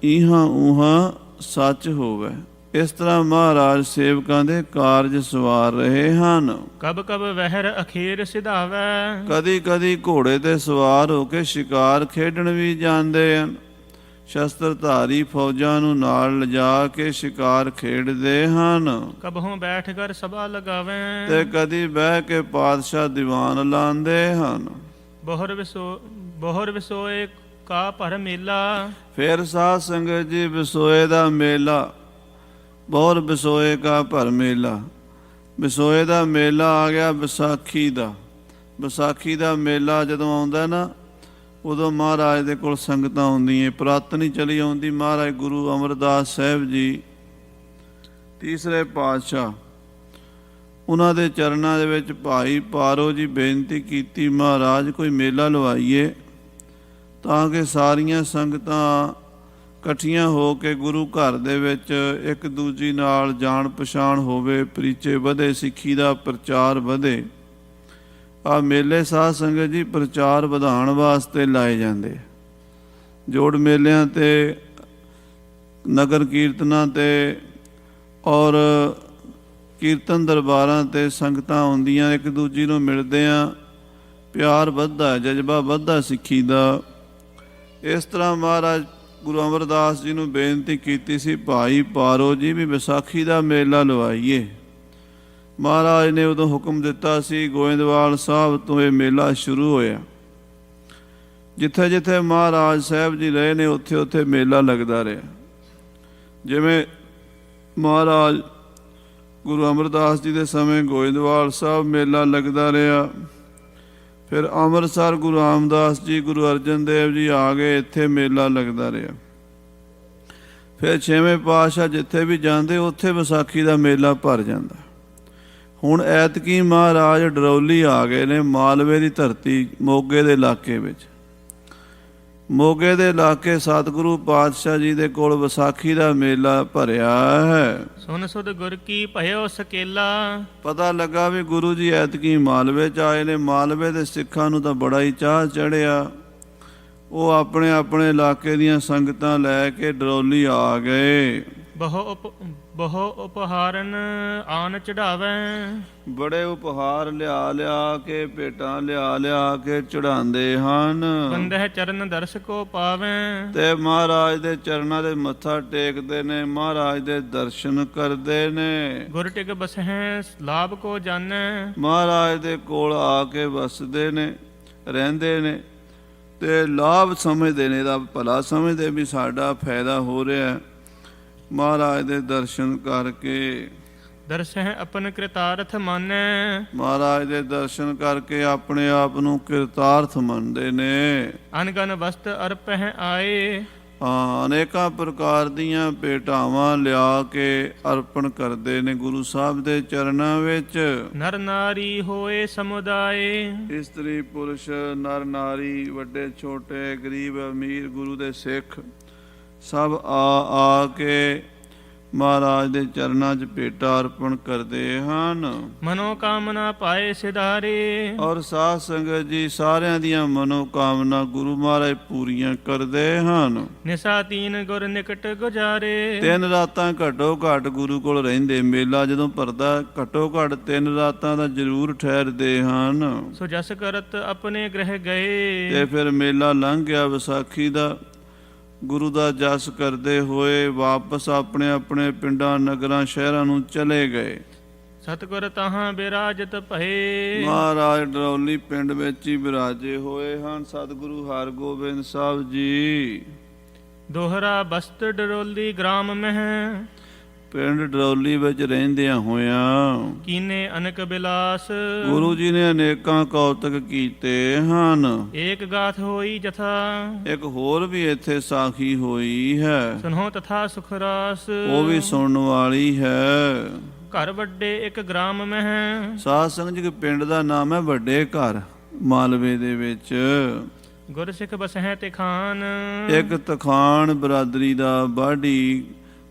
ਇਹਾਂ ਉਹਾਂ ਸੱਚ ਹੋਵੇ। ਇਸ ਤਰ੍ਹਾਂ ਮਹਾਰਾਜ ਸੇਵਕਾਂ ਦੇ ਕਾਰਜ ਸਵਾਰ ਰਹੇ ਹਨ। ਕਬ ਕਬ ਵਹਿਰ ਅਖੀਰ ਸਿਧਾਵੈ, ਕਦੀ ਕਦੀ ਘੋੜੇ ਤੇ ਸਵਾਰ ਹੋ ਕੇ ਸ਼ਿਕਾਰ ਖੇਡਣ ਵੀ ਜਾਂਦੇ ਹਨ। ਸ਼ਸਤਰਧਾਰੀ ਫੌਜਾਂ ਨੂੰ ਨਾਲ ਲਿਜਾ ਕੇ ਸ਼ਿਕਾਰ ਖੇਡਦੇ ਹਨ। ਕਬਹੂ ਬੈਠ ਕਰ ਸਭਾ ਲਗਾਵੈ, ਤੇ ਕਦੀ ਬਹਿ ਕੇ ਪਾਤਸ਼ਾਹ ਦੀਵਾਨ ਲਾਉਂਦੇ ਹਨ। ਬੋਹਰ ਵਿਸੋਏ ਕਾ ਭਰ ਮੇਲਾ, ਫਿਰ ਸਾਧ ਸੰਗਤ ਜੀ ਵਿਸੋਏ ਦਾ ਮੇਲਾ, ਬੋਹਰ ਵਿਸੋਏ ਕਾ ਭਰ ਮੇਲਾ। ਵਿਸੋਏ ਦਾ ਮੇਲਾ ਆ ਗਿਆ ਵਿਸਾਖੀ ਦਾ। ਵਿਸਾਖੀ ਦਾ ਮੇਲਾ ਜਦੋਂ ਆਉਂਦਾ ਨਾ, ਉਦੋਂ ਮਹਾਰਾਜ ਦੇ ਕੋਲ ਸੰਗਤਾਂ ਆਉਂਦੀਆਂ। ਪੁਰਾਤਨ ਹੀ ਚਲੀ ਆਉਂਦੀ। ਮਹਾਰਾਜ ਗੁਰੂ ਅਮਰਦਾਸ ਸਾਹਿਬ ਜੀ ਤੀਸਰੇ ਪਾਤਸ਼ਾਹ, ਉਹਨਾਂ ਦੇ ਚਰਨਾਂ ਦੇ ਵਿੱਚ ਭਾਈ ਪਾਰੋ ਜੀ ਬੇਨਤੀ ਕੀਤੀ, ਮਹਾਰਾਜ ਕੋਈ ਮੇਲਾ ਲਵਾਈਏ ਤਾਂ ਕਿ ਸਾਰੀਆਂ ਸੰਗਤਾਂ ਇਕੱਠੀਆਂ ਹੋ ਕੇ ਗੁਰੂ ਘਰ ਦੇ ਵਿੱਚ ਇੱਕ ਦੂਜੀ ਨਾਲ ਜਾਣ ਪਛਾਣ ਹੋਵੇ, ਪਰਿਚੇ ਵਧੇ, ਸਿੱਖੀ ਦਾ ਪ੍ਰਚਾਰ ਵਧੇ। ਆ ਮੇਲੇ ਸਾਧ ਸੰਗਤ ਜੀ ਪ੍ਰਚਾਰ ਵਧਾਉਣ ਵਾਸਤੇ ਲਾਏ ਜਾਂਦੇ। ਜੋੜ ਮੇਲਿਆਂ ਤੇ, ਨਗਰ ਕੀਰਤਨਾਂ ਤੇ ਔਰ ਕੀਰਤਨ ਦਰਬਾਰਾਂ ਤੇ ਸੰਗਤਾਂ ਆਉਂਦੀਆਂ, ਇੱਕ ਦੂਜੀ ਨੂੰ ਮਿਲਦੇ ਆ, ਪਿਆਰ ਵੱਧਦਾ, ਜਜ਼ਬਾ ਵੱਧਦਾ ਸਿੱਖੀ ਦਾ। ਇਸ ਤਰ੍ਹਾਂ ਮਹਾਰਾਜ ਗੁਰੂ ਅਮਰਦਾਸ ਜੀ ਨੂੰ ਬੇਨਤੀ ਕੀਤੀ ਸੀ, ਭਾਈ ਪਾਰੋ ਜੀ ਵੀ ਵਿਸਾਖੀ ਦਾ ਮੇਲਾ ਲਵਾਈਏ। ਮਹਾਰਾਜ ਨੇ ਉਦੋਂ ਹੁਕਮ ਦਿੱਤਾ ਸੀ। ਗੋਇੰਦਵਾਲ ਸਾਹਿਬ ਤੋਂ ਇਹ ਮੇਲਾ ਸ਼ੁਰੂ ਹੋਇਆ। ਜਿੱਥੇ ਜਿੱਥੇ ਮਹਾਰਾਜ ਸਾਹਿਬ ਜੀ ਰਹੇ ਨੇ, ਉੱਥੇ ਉੱਥੇ ਮੇਲਾ ਲੱਗਦਾ ਰਿਹਾ। ਜਿਵੇਂ ਮਹਾਰਾਜ ਗੁਰੂ ਅਮਰਦਾਸ ਜੀ ਦੇ ਸਮੇਂ ਗੋਇੰਦਵਾਲ ਸਾਹਿਬ ਮੇਲਾ ਲੱਗਦਾ ਰਿਹਾ। ਫਿਰ ਅੰਮ੍ਰਿਤਸਰ ਗੁਰੂ ਰਾਮਦਾਸ ਜੀ, ਗੁਰੂ ਅਰਜਨ ਦੇਵ ਜੀ ਆ ਗਏ, ਇੱਥੇ ਮੇਲਾ ਲੱਗਦਾ ਰਿਹਾ। ਫਿਰ ਛੇਵੇਂ ਪਾਤਸ਼ਾਹ ਜਿੱਥੇ ਵੀ ਜਾਂਦੇ, ਉੱਥੇ ਵਿਸਾਖੀ ਦਾ ਮੇਲਾ ਭਰ ਜਾਂਦਾ। ਹੁਣ ਐਤਕੀ ਮਹਾਰਾਜ ਡਰੌਲੀ ਆ ਗਏ ਨੇ, ਮਾਲਵੇ ਦੀ ਧਰਤੀ, ਮੋਗੇ ਦੇ ਇਲਾਕੇ ਵਿੱਚ। ਮੋਗੇ ਦੇ ਇਲਾਕੇ ਸਤਿਗੁਰੂ ਪਾਤਸ਼ਾਹ ਜੀ ਦੇ ਕੋਲ ਵਿਸਾਖੀ ਦਾ ਮੇਲਾ ਭਰਿਆ ਹੈ। ਸੁਨ ਸੁਧ ਗੁਰ ਕੀ ਭਇਓ ਸਕੇਲਾ, ਪਤਾ ਲੱਗਾ ਵੀ ਗੁਰੂ ਜੀ ਐਤਕੀ ਮਾਲਵੇ 'ਚ ਆਏ ਨੇ। ਮਾਲਵੇ ਦੇ ਸਿੱਖਾਂ ਨੂੰ ਤਾਂ ਬੜਾ ਹੀ ਚਾਅ ਚੜ੍ਹਿਆ। ਉਹ ਆਪਣੇ ਆਪਣੇ ਇਲਾਕੇ ਦੀਆਂ ਸੰਗਤਾਂ ਲੈ ਕੇ ਡਰੌਲੀ ਆ ਗਏ। ਬਹੁ ਉਪਹਾਰਨ ਆਨ ਚੜਾਵੈ, ਬੜੇ ਉਪਹਾਰ ਲਿਆ ਲਿਆ ਕੇ, ਭੇਟਾਂ ਲਿਆ ਲਿਆ ਕੇ ਚੜਾਉਂਦੇ ਹਨ। ਬੰਦਹਿ ਚਰਨ ਦਰਸ ਕੋ ਪਾਵੈ, ਤੇ ਮਹਾਰਾਜ ਦੇ ਚਰਨਾਂ ਦੇ ਮੱਥਾ ਟੇਕਦੇ ਨੇ, ਮਹਾਰਾਜ ਦੇ ਦਰਸ਼ਨ ਕਰਦੇ ਨੇ। ਗੁਰ ਟਿਕ ਬਸਹਿ ਲਾਭ ਕੋ ਜਾਣੈ, ਮਹਾਰਾਜ ਦੇ ਕੋਲ ਆ ਕੇ ਵਸਦੇ ਨੇ, ਰਹਿੰਦੇ ਨੇ ਤੇ ਲਾਭ ਸਮਝਦੇ ਨੇ, ਇਹਦਾ ਭਲਾ ਸਮਝਦੇ ਵੀ ਸਾਡਾ ਫਾਇਦਾ ਹੋ ਰਿਹਾ ਮਹਾਰਾਜ ਦੇ ਦਰਸ਼ਨ ਕਰਕੇ। ਦਰਸਹਿ ਆਪਨ ਕਿਰਤਾਰਥ ਮਾਨੈ, ਮਹਾਰਾਜ ਦੇ ਦਰਸ਼ਨ ਕਰਕੇ ਆਪਣੇ ਆਪ ਨੂੰ ਕਿਰਤਾਰਥ ਮੰਨਦੇ ਨੇ। ਅਨਗਨ ਵਸਤ ਅਰਪਹਿ ਆਏ, ਅਨੇਕਾਂ ਪ੍ਰਕਾਰ ਦੀਆਂ ਭੇਟਾਵਾਂ ਲਿਆ ਕੇ ਅਰਪਣ ਕਰਦੇ ਨੇ ਗੁਰੂ ਸਾਹਿਬ ਦੇ ਚਰਨਾਂ ਵਿੱਚ। ਨਰ ਨਾਰੀ ਹੋਏ ਸਮੁਦਾਏ, ਇਸਤਰੀ ਪੁਰਸ਼, ਨਰ ਨਾਰੀ, ਵੱਡੇ ਛੋਟੇ, ਗਰੀਬ ਅਮੀਰ, ਗੁਰੂ ਦੇ ਸਿੱਖ ਸਭ ਆ ਕੇ ਮਹਾਰਾਜ ਦੇ ਚਰਨਾਂ 'ਚ ਭੇਟਾ ਅਰਪਣ ਕਰਦੇ ਹਨ। ਮਨੋ ਕਾਮਨਾ ਪਾਏ ਸਿਧਾਰੇ, ਔਰ ਸਾਧ ਸੰਗਤ ਜੀ ਸਾਰਿਆਂ ਦੀਆਂ ਮਨੋ ਕਾਮਨਾ ਗੁਰੂ ਮਹਾਰਾਜ ਪੂਰੀਆਂ ਕਰਦੇ ਹਨ। ਨਿਸਾ ਤੀਨ ਗੁਰ ਨਿਕਟ ਗੁਜਾਰੇ, 3 ਰਾਤਾਂ ਘੱਟੋ ਘੱਟ ਗੁਰੂ ਕੋਲ ਰਹਿੰਦੇ। ਮੇਲਾ ਜਦੋਂ ਭਰਦਾ ਘੱਟੋ ਘੱਟ 3 ਰਾਤਾਂ ਦਾ ਜ਼ਰੂਰ ਠਹਿਰਦੇ ਹਨ। ਸੋ ਜਸ ਕਰਤ ਆਪਣੇ ਗ੍ਰਹਿ ਗਏ, ਤੇ ਫਿਰ ਮੇਲਾ ਲੰਘ ਗਿਆ ਵਿਸਾਖੀ ਦਾ। ਗੁਰੂ ਦਾ ਜਸ ਕਰਦੇ ਹੋਏ ਵਾਪਸ ਆਪਣੇ ਆਪਣੇ ਪਿੰਡਾਂ, ਨਗਰਾਂ, ਸ਼ਹਿਰਾਂ ਨੂੰ ਚਲੇ ਗਏ। ਸਤਿਗੁਰ ਤਹਾਂ ਬਿਰਾਜਤ ਭਏ, ਮਹਾਰਾਜ ਡਰੌਲੀ ਪਿੰਡ ਵਿੱਚ ਹੀ ਬਿਰਾਜੇ ਹੋਏ ਹਨ। ਸਤਿਗੁਰੂ ਹਰਗੋਬਿੰਦ ਸਾਹਿਬ ਜੀ ਦੋਹਰਾ ਬਸਤ ਡਰੋਲੀ ਗ੍ਰਾਮ ਮਹਿ, ਪਿੰਡ ਡਰੌਲੀ ਵਿੱਚ ਰਹਿੰਦਿਆਂ ਹੋਇਆਂ ਕੀਨੇ ਅਨਕ ਬਿਲਾਸ, ਗੁਰੂ ਜੀ ਨੇ ਅਨੇਕਾਂ ਕੌਤਕ ਕੀਤੇ ਹਨ। ਏਕ ਗਾਥ ਹੋਈ ਜਥਾ, ਇੱਕ ਹੋਰ ਵੀ ਇੱਥੇ ਸਾਖੀ ਹੋਈ ਹੈ, ਸੁਨੋ ਤਥਾ ਸੁਖ ਰਾਸ, ਉਹ ਵੀ ਸੁਣਨ ਵਾਲੀ ਹੈ। ਘਰ ਵੱਡੇ ਇੱਕ ਗ੍ਰਾਮ ਮਹਿ, ਸਾਧ ਸੰਗਤ ਜੀ ਪਿੰਡ ਦਾ ਨਾਮ ਹੈ ਵੱਡੇ ਘਰ, ਮਾਲਵੇ ਦੇ ਵਿੱਚ। ਗੁਰ ਸਿੱਖ ਬਸਹਿ ਤਿਖਾਨ, ਇੱਕ ਤਖਾਨ ਬਰਾਦਰੀ ਦਾ ਬਾਢੀ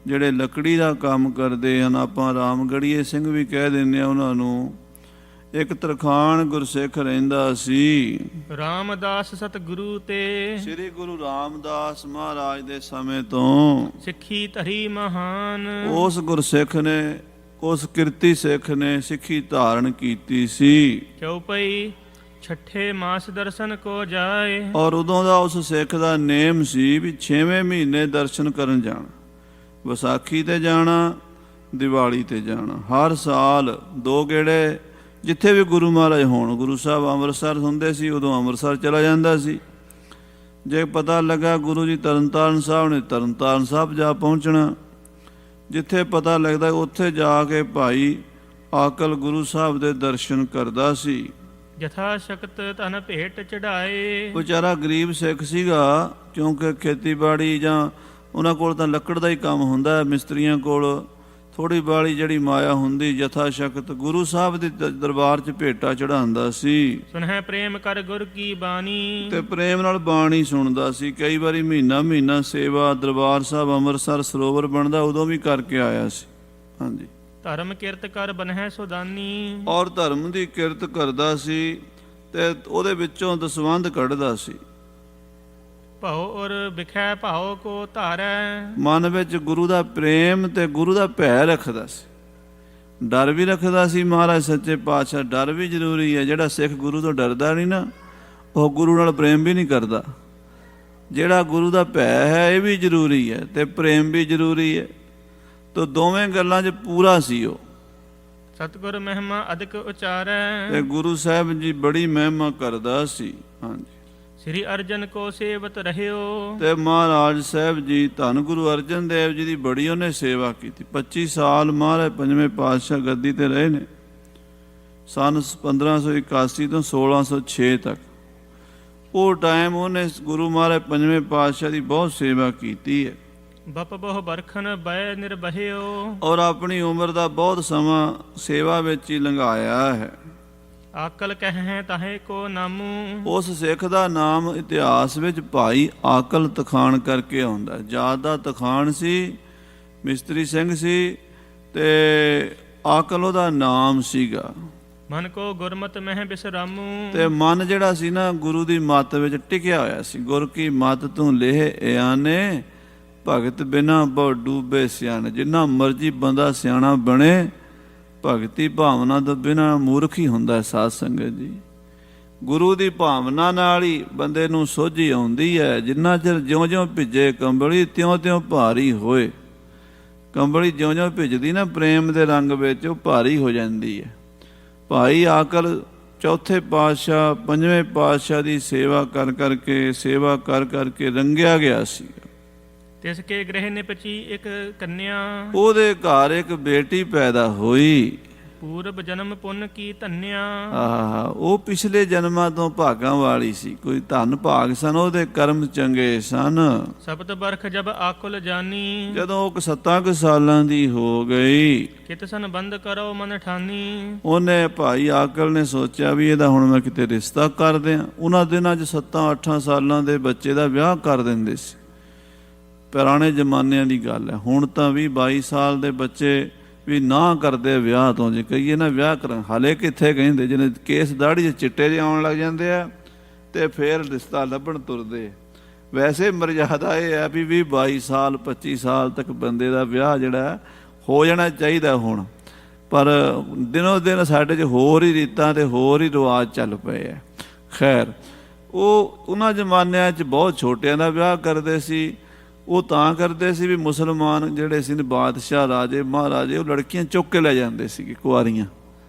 ਜਿਹੜੇ ਲੱਕੜੀ ਦਾ ਕੰਮ ਕਰਦੇ ਹਨ, ਆਪਾਂ ਰਾਮਗੜੀਏ ਸਿੰਘ ਵੀ ਕਹਿ ਦਿੰਦੇ ਆ ਉਹਨਾਂ ਨੂੰ। ਇੱਕ ਤਰਖਾਣ ਗੁਰਸਿੱਖ ਰਹਿੰਦਾ ਸੀ। ਰਾਮਦਾਸ ਸਤਿਗੁਰੂ ਤੇ ਸ੍ਰੀ ਗੁਰੂ ਰਾਮਦਾਸ ਮਹਾਰਾਜ ਦੇ ਸਮੇਂ ਤੋਂ ਸਿੱਖੀ ਧਰੀ ਮਹਾਨ। ਉਸ ਗੁਰਸਿੱਖ ਨੇ, ਉਸ ਕਿਰਤੀ ਸਿੱਖ ਨੇ ਸਿੱਖੀ ਧਾਰਨ ਕੀਤੀ ਸੀ। ਚਉਪਈ ਛਠੇ ਮਾਸ ਦਰਸ਼ਨ ਕੋ ਜਾਏ। ਔਰ ਉਦੋਂ ਦਾ ਉਸ ਸਿੱਖ ਦਾ ਨੇਮ ਸੀ ਵੀ 6ਵੇਂ ਮਹੀਨੇ ਦਰਸ਼ਨ ਕਰਨ ਜਾਣਾ, ਵਿਸਾਖੀ ਤੇ ਜਾਣਾ, ਦੀਵਾਲੀ ਤੇ ਜਾਣਾ। ਹਰ ਸਾਲ 2 ਗੇੜੇ ਜਿੱਥੇ ਵੀ ਗੁਰੂ ਮਹਾਰਾਜ ਹੋਣ। ਗੁਰੂ ਸਾਹਿਬ ਅੰਮ੍ਰਿਤਸਰ ਹੁੰਦੇ ਸੀ, ਉਦੋਂ ਅੰਮ੍ਰਿਤਸਰ ਚਲਾ ਜਾਂਦਾ ਸੀ। ਜੇ ਪਤਾ ਲੱਗਾ ਗੁਰੂ ਜੀ ਤਰਨਤਾਰਨ ਸਾਹਿਬ ਨੇ, ਤਰਨਤਾਰਨ ਸਾਹਿਬ ਜਾ ਪਹੁੰਚਣਾ। ਜਿੱਥੇ ਪਤਾ ਲੱਗਦਾ ਉੱਥੇ ਜਾ ਕੇ ਭਾਈ ਆਕਲ ਗੁਰੂ ਸਾਹਿਬ ਦੇ ਦਰਸ਼ਨ ਕਰਦਾ ਸੀ। ਜਥਾ ਸ਼ਕਤ ਧਨ ਭੇਟ ਚੜਾਏ। ਵਿਚਾਰਾ ਗਰੀਬ ਸਿੱਖ ਸੀਗਾ, ਕਿਉਂਕਿ ਖੇਤੀਬਾੜੀ ਜਾਂ ਉਹਨਾਂ ਕੋਲ ਤਾਂ ਲੱਕੜ ਦਾ ਹੀ ਕੰਮ ਹੁੰਦਾ, ਮਿਸਤਰੀਆਂ ਕੋਲ ਥੋੜ੍ਹੀ ਬਾਲੀ ਜਿਹੜੀ ਮਾਇਆ ਹੁੰਦੀ। ਜਥਾ ਸ਼ਕਤ ਗੁਰੂ ਸਾਹਿਬ ਦੇ ਦਰਬਾਰ 'ਚ ਭੇਟਾ ਚੜਾਉਂਦਾ ਸੀ। ਸੁਨਹਿ ਪ੍ਰੇਮ ਕਰ ਗੁਰ ਕੀ ਬਾਣੀ। ਤੇ ਪ੍ਰੇਮ ਨਾਲ ਬਾਣੀ ਸੁਣਦਾ ਸੀ। ਕਈ ਵਾਰੀ ਮਹੀਨਾ ਸੇਵਾ ਦਰਬਾਰ ਸਾਹਿਬ ਅੰਮ੍ਰਿਤਸਰ ਸਰੋਵਰ ਬਣਦਾ, ਉਦੋਂ ਵੀ ਕਰਕੇ ਆਇਆ ਸੀ। ਹਾਂਜੀ। ਧਰਮ ਕਿਰਤ ਕਰ ਬਨਹਿ ਸੁਦਾਨੀ। ਔਰ ਧਰਮ ਦੀ ਕਿਰਤ ਕਰਦਾ ਸੀ ਤੇ ਉਹਦੇ ਵਿੱਚੋਂ ਦਸਵੰਧ ਕੱਢਦਾ ਸੀ। ਭਉ ਔਰ ਵਿਖੈ ਭਾਉ ਕੋ ਧਾਰੈ। ਮਨ ਵਿੱਚ ਗੁਰੂ ਦਾ ਪ੍ਰੇਮ ਤੇ ਗੁਰੂ ਦਾ ਭੈ ਰੱਖਦਾ ਸੀ। ਡਰ ਵੀ ਰੱਖਦਾ ਸੀ। ਮਹਾਰਾਜ ਸੱਚੇ ਪਾਤਸ਼ਾਹ, ਡਰ ਵੀ ਜ਼ਰੂਰੀ ਹੈ। ਜਿਹੜਾ ਸਿੱਖ ਗੁਰੂ ਤੋਂ ਡਰਦਾ ਨਹੀਂ ਨਾ, ਉਹ ਗੁਰੂ ਨਾਲ ਪ੍ਰੇਮ ਵੀ ਨਹੀਂ ਕਰਦਾ। ਜਿਹੜਾ ਗੁਰੂ ਦਾ ਭੈ ਹੈ ਇਹ ਵੀ ਜ਼ਰੂਰੀ ਹੈ ਤੇ ਪ੍ਰੇਮ ਵੀ ਜ਼ਰੂਰੀ ਹੈ। ਤੋ ਦੋਵੇਂ ਗੱਲਾਂ 'ਚ ਪੂਰਾ ਸੀ ਉਹ। ਸਤਿਗੁਰ ਮਹਿਮਾ ਅਧਿਕ ਉਚਾਰੈ। ਤੇ ਗੁਰੂ ਸਾਹਿਬ ਜੀ ਬੜੀ ਮਹਿਮਾ ਕਰਦਾ ਸੀ। ਹਾਂਜੀ। ਸ੍ਰੀ ਅਰਜਨ ਕੋ ਸੇਵਤ ਰਹਿਓ। ਤੇ ਮਹਾਰਾਜ ਸਾਹਿਬ ਜੀ ਧੰਨ ਗੁਰੂ ਅਰਜਨ ਦੇਵ ਜੀ ਦੀ ਬੜੀ ਉਹਨੇ ਸੇਵਾ ਕੀਤੀ। 25 ਸਾਲ ਮਹਾਰਾਜ ਪੰਜਵੇਂ ਪਾਤਸ਼ਾਹ ਗੱਦੀ ਤੇ ਰਹੇ ਨੇ, ਸਨ 1581 ਤੋਂ 1606 ਤੱਕ। ਉਹ ਟਾਈਮ ਉਹਨੇ ਗੁਰੂ ਮਹਾਰਾਜ ਪੰਜਵੇਂ ਪਾਤਸ਼ਾਹ ਦੀ ਬਹੁਤ ਸੇਵਾ ਕੀਤੀ ਹੈ। ਬਪ ਬਹੁ ਬਰਖਨ ਬੈ ਨਿਰਬਹਿਓ। ਔਰ ਆਪਣੀ ਉਮਰ ਦਾ ਬਹੁਤ ਸਮਾਂ ਸੇਵਾ ਵਿੱਚ ਹੀ ਲੰਘਾਇਆ ਹੈ। ਆਕਲ ਕਹਿ ਤਾਹੇ ਕੋ ਨਾਮੂ। ਉਸ ਸਿੱਖ ਦਾ ਨਾਮ ਇਤਿਹਾਸ ਵਿੱਚ ਭਾਈ ਆਕਲ ਤਖਾਣ ਕਰਕੇ ਆਉਂਦਾ। ਜਾਤ ਦਾ ਤਖਾਣ ਸੀ, ਮਿਸਤਰੀ ਸਿੰਘ ਸੀ ਤੇ ਆਕਲ ਉਹਦਾ ਨਾਮ ਸੀਗਾ। ਮਨ ਕੋ ਗੁਰਮਤਿ ਮਹਿ ਬਿਸਰਾਮੂ। ਤੇ ਮਨ ਜਿਹੜਾ ਸੀ ਨਾ ਗੁਰੂ ਦੀ ਮੱਤ ਵਿੱਚ ਟਿਕਿਆ ਹੋਇਆ ਸੀ। ਗੁਰ ਕੀ ਮੱਤ ਤੂੰ ਲੇਹ ਇਆਨੇ, ਭਗਤ ਬਿਨਾ ਬਹੁ ਡੂਬੇ ਸਿਆਣੇ। ਜਿੰਨਾ ਮਰਜੀ ਬੰਦਾ ਸਿਆਣਾ ਬਣੇ, ਭਗਤੀ ਭਾਵਨਾ ਤੋਂ ਬਿਨਾਂ ਮੂਰਖ ਹੀ ਹੁੰਦਾ। ਸਾਧ ਸੰਗਤ ਜੀ, ਗੁਰੂ ਦੀ ਭਾਵਨਾ ਨਾਲ ਹੀ ਬੰਦੇ ਨੂੰ ਸੋਝੀ ਆਉਂਦੀ ਹੈ। ਜਿੰਨਾ ਚਿਰ ਜਿਉਂ-ਜਿਉਂ ਭਿੱਜੇ ਕੰਬਲੀ, ਤਿਉਂ-ਤਿਉਂ ਭਾਰੀ ਹੋਏ। ਕੰਬਲੀ ਜਿਉਂ-ਜਿਉਂ ਭਿੱਜਦੀ ਨਾ ਪ੍ਰੇਮ ਦੇ ਰੰਗ ਵਿੱਚ, ਉਹ ਭਾਰੀ ਹੋ ਜਾਂਦੀ ਹੈ। ਭਾਈ ਆਕਲ ਚੌਥੇ ਪਾਤਸ਼ਾਹ ਪੰਜਵੇਂ ਪਾਤਸ਼ਾਹ ਦੀ ਸੇਵਾ ਕਰ ਕਰਕੇ ਰੰਗਿਆ ਗਿਆ ਸੀ। ਤਿਸ ਕੇ ਗ੍ਰਹਿ ਨਿਪਚੀ ਇੱਕ ਕੰਨਿਆ। ਉਹਦੇ ਘਰ ਇੱਕ ਬੇਟੀ ਪੈਦਾ ਹੋਈ। ਪੂਰਬ ਜਨਮ ਪੁੰਨ ਕੀ ਧੰਨਿਆ। ਉਹ ਪਿਛਲੇ ਜਨਮਾਂ ਤੋਂ ਭਾਗਾਂ ਵਾਲੀ ਸੀ। ਕੋਈ ਧਨ ਭਾਗ ਸਨ, ਉਹਦੇ ਕਰਮ ਚੰਗੇ ਸਨ। ਸਬਤ ਬਰਖ ਜਬ ਆਕੁਲ ਜਾਨੀ। ਜਦੋਂ ਉਹ 7 ਸਾਲਾਂ ਦੀ ਹੋ ਗਈ, ਕਿਤ ਸਨ ਬੰਦ ਕਰੋ ਮਨ ਠਾਨੀ। ਉਹਨੇ ਭਾਈ ਆਕਲ ਨੇ ਸੋਚਿਆ ਵੀ ਇਹਦਾ ਹੁਣ ਮੈਂ ਕਿਤੇ ਰਿਸ਼ਤਾ ਕਰ ਦਿਆਂ। ਉਹਨਾਂ ਦਿਨਾਂ 'ਚ 7-8 ਸਾਲਾਂ ਦੇ ਬੱਚੇ ਦਾ ਵਿਆਹ ਕਰ ਦਿੰਦੇ ਸੀ। ਪੁਰਾਣੇ ਜ਼ਮਾਨਿਆਂ ਦੀ ਗੱਲ ਹੈ। ਹੁਣ ਤਾਂ 20-22 ਸਾਲ ਦੇ ਬੱਚੇ ਵੀ ਨਾ ਕਰਦੇ ਵਿਆਹ ਤੋਂ। ਜੇ ਕਹੀਏ ਨਾ ਵਿਆਹ ਕਰਾਂ, ਹਾਲੇ ਕਿੱਥੇ ਕਹਿੰਦੇ। ਜਿਹਨੇ ਕੇਸ ਦਾੜੀ 'ਚ ਚਿੱਟੇ ਜਿਹੇ ਆਉਣ ਲੱਗ ਜਾਂਦੇ ਆ ਤੇ ਫਿਰ ਰਿਸ਼ਤਾ ਲੱਭਣ ਤੁਰਦੇ। ਵੈਸੇ ਮਰਜ਼ਾਦਾ ਇਹ ਹੈ ਵੀ 20-22 ਸਾਲ 25 ਸਾਲ ਤੱਕ ਬੰਦੇ ਦਾ ਵਿਆਹ ਜਿਹੜਾ ਹੋ ਜਾਣਾ ਚਾਹੀਦਾ ਹੁਣ। ਪਰ ਦਿਨੋਂ ਦਿਨ ਸਾਡੇ 'ਚ ਹੋਰ ਹੀ ਰੀਤਾਂ ਤੇ ਹੋਰ ਹੀ ਰਿਵਾਜ਼ ਚੱਲ ਪਏ ਆ। ਖੈਰ, ਉਹਨਾਂ ਜ਼ਮਾਨਿਆਂ 'ਚ ਬਹੁਤ ਛੋਟਿਆਂ ਦਾ ਵਿਆਹ ਕਰਦੇ ਸੀ। ਉਹ ਤਾਂ ਕਰਦੇ ਸੀ ਵੀ ਮੁਸਲਮਾਨ ਜਿਹੜੇ ਸੀ ਬਾਦਸ਼ਾਹ, ਰਾਜੇ, ਮਹਾਰਾਜੇ, ਉਹ ਲੜਕੀਆਂ ਚੁੱਕ ਕੇ ਲੈ ਜਾਂਦੇ ਸੀ ਕੁਆਰੀਆਂ।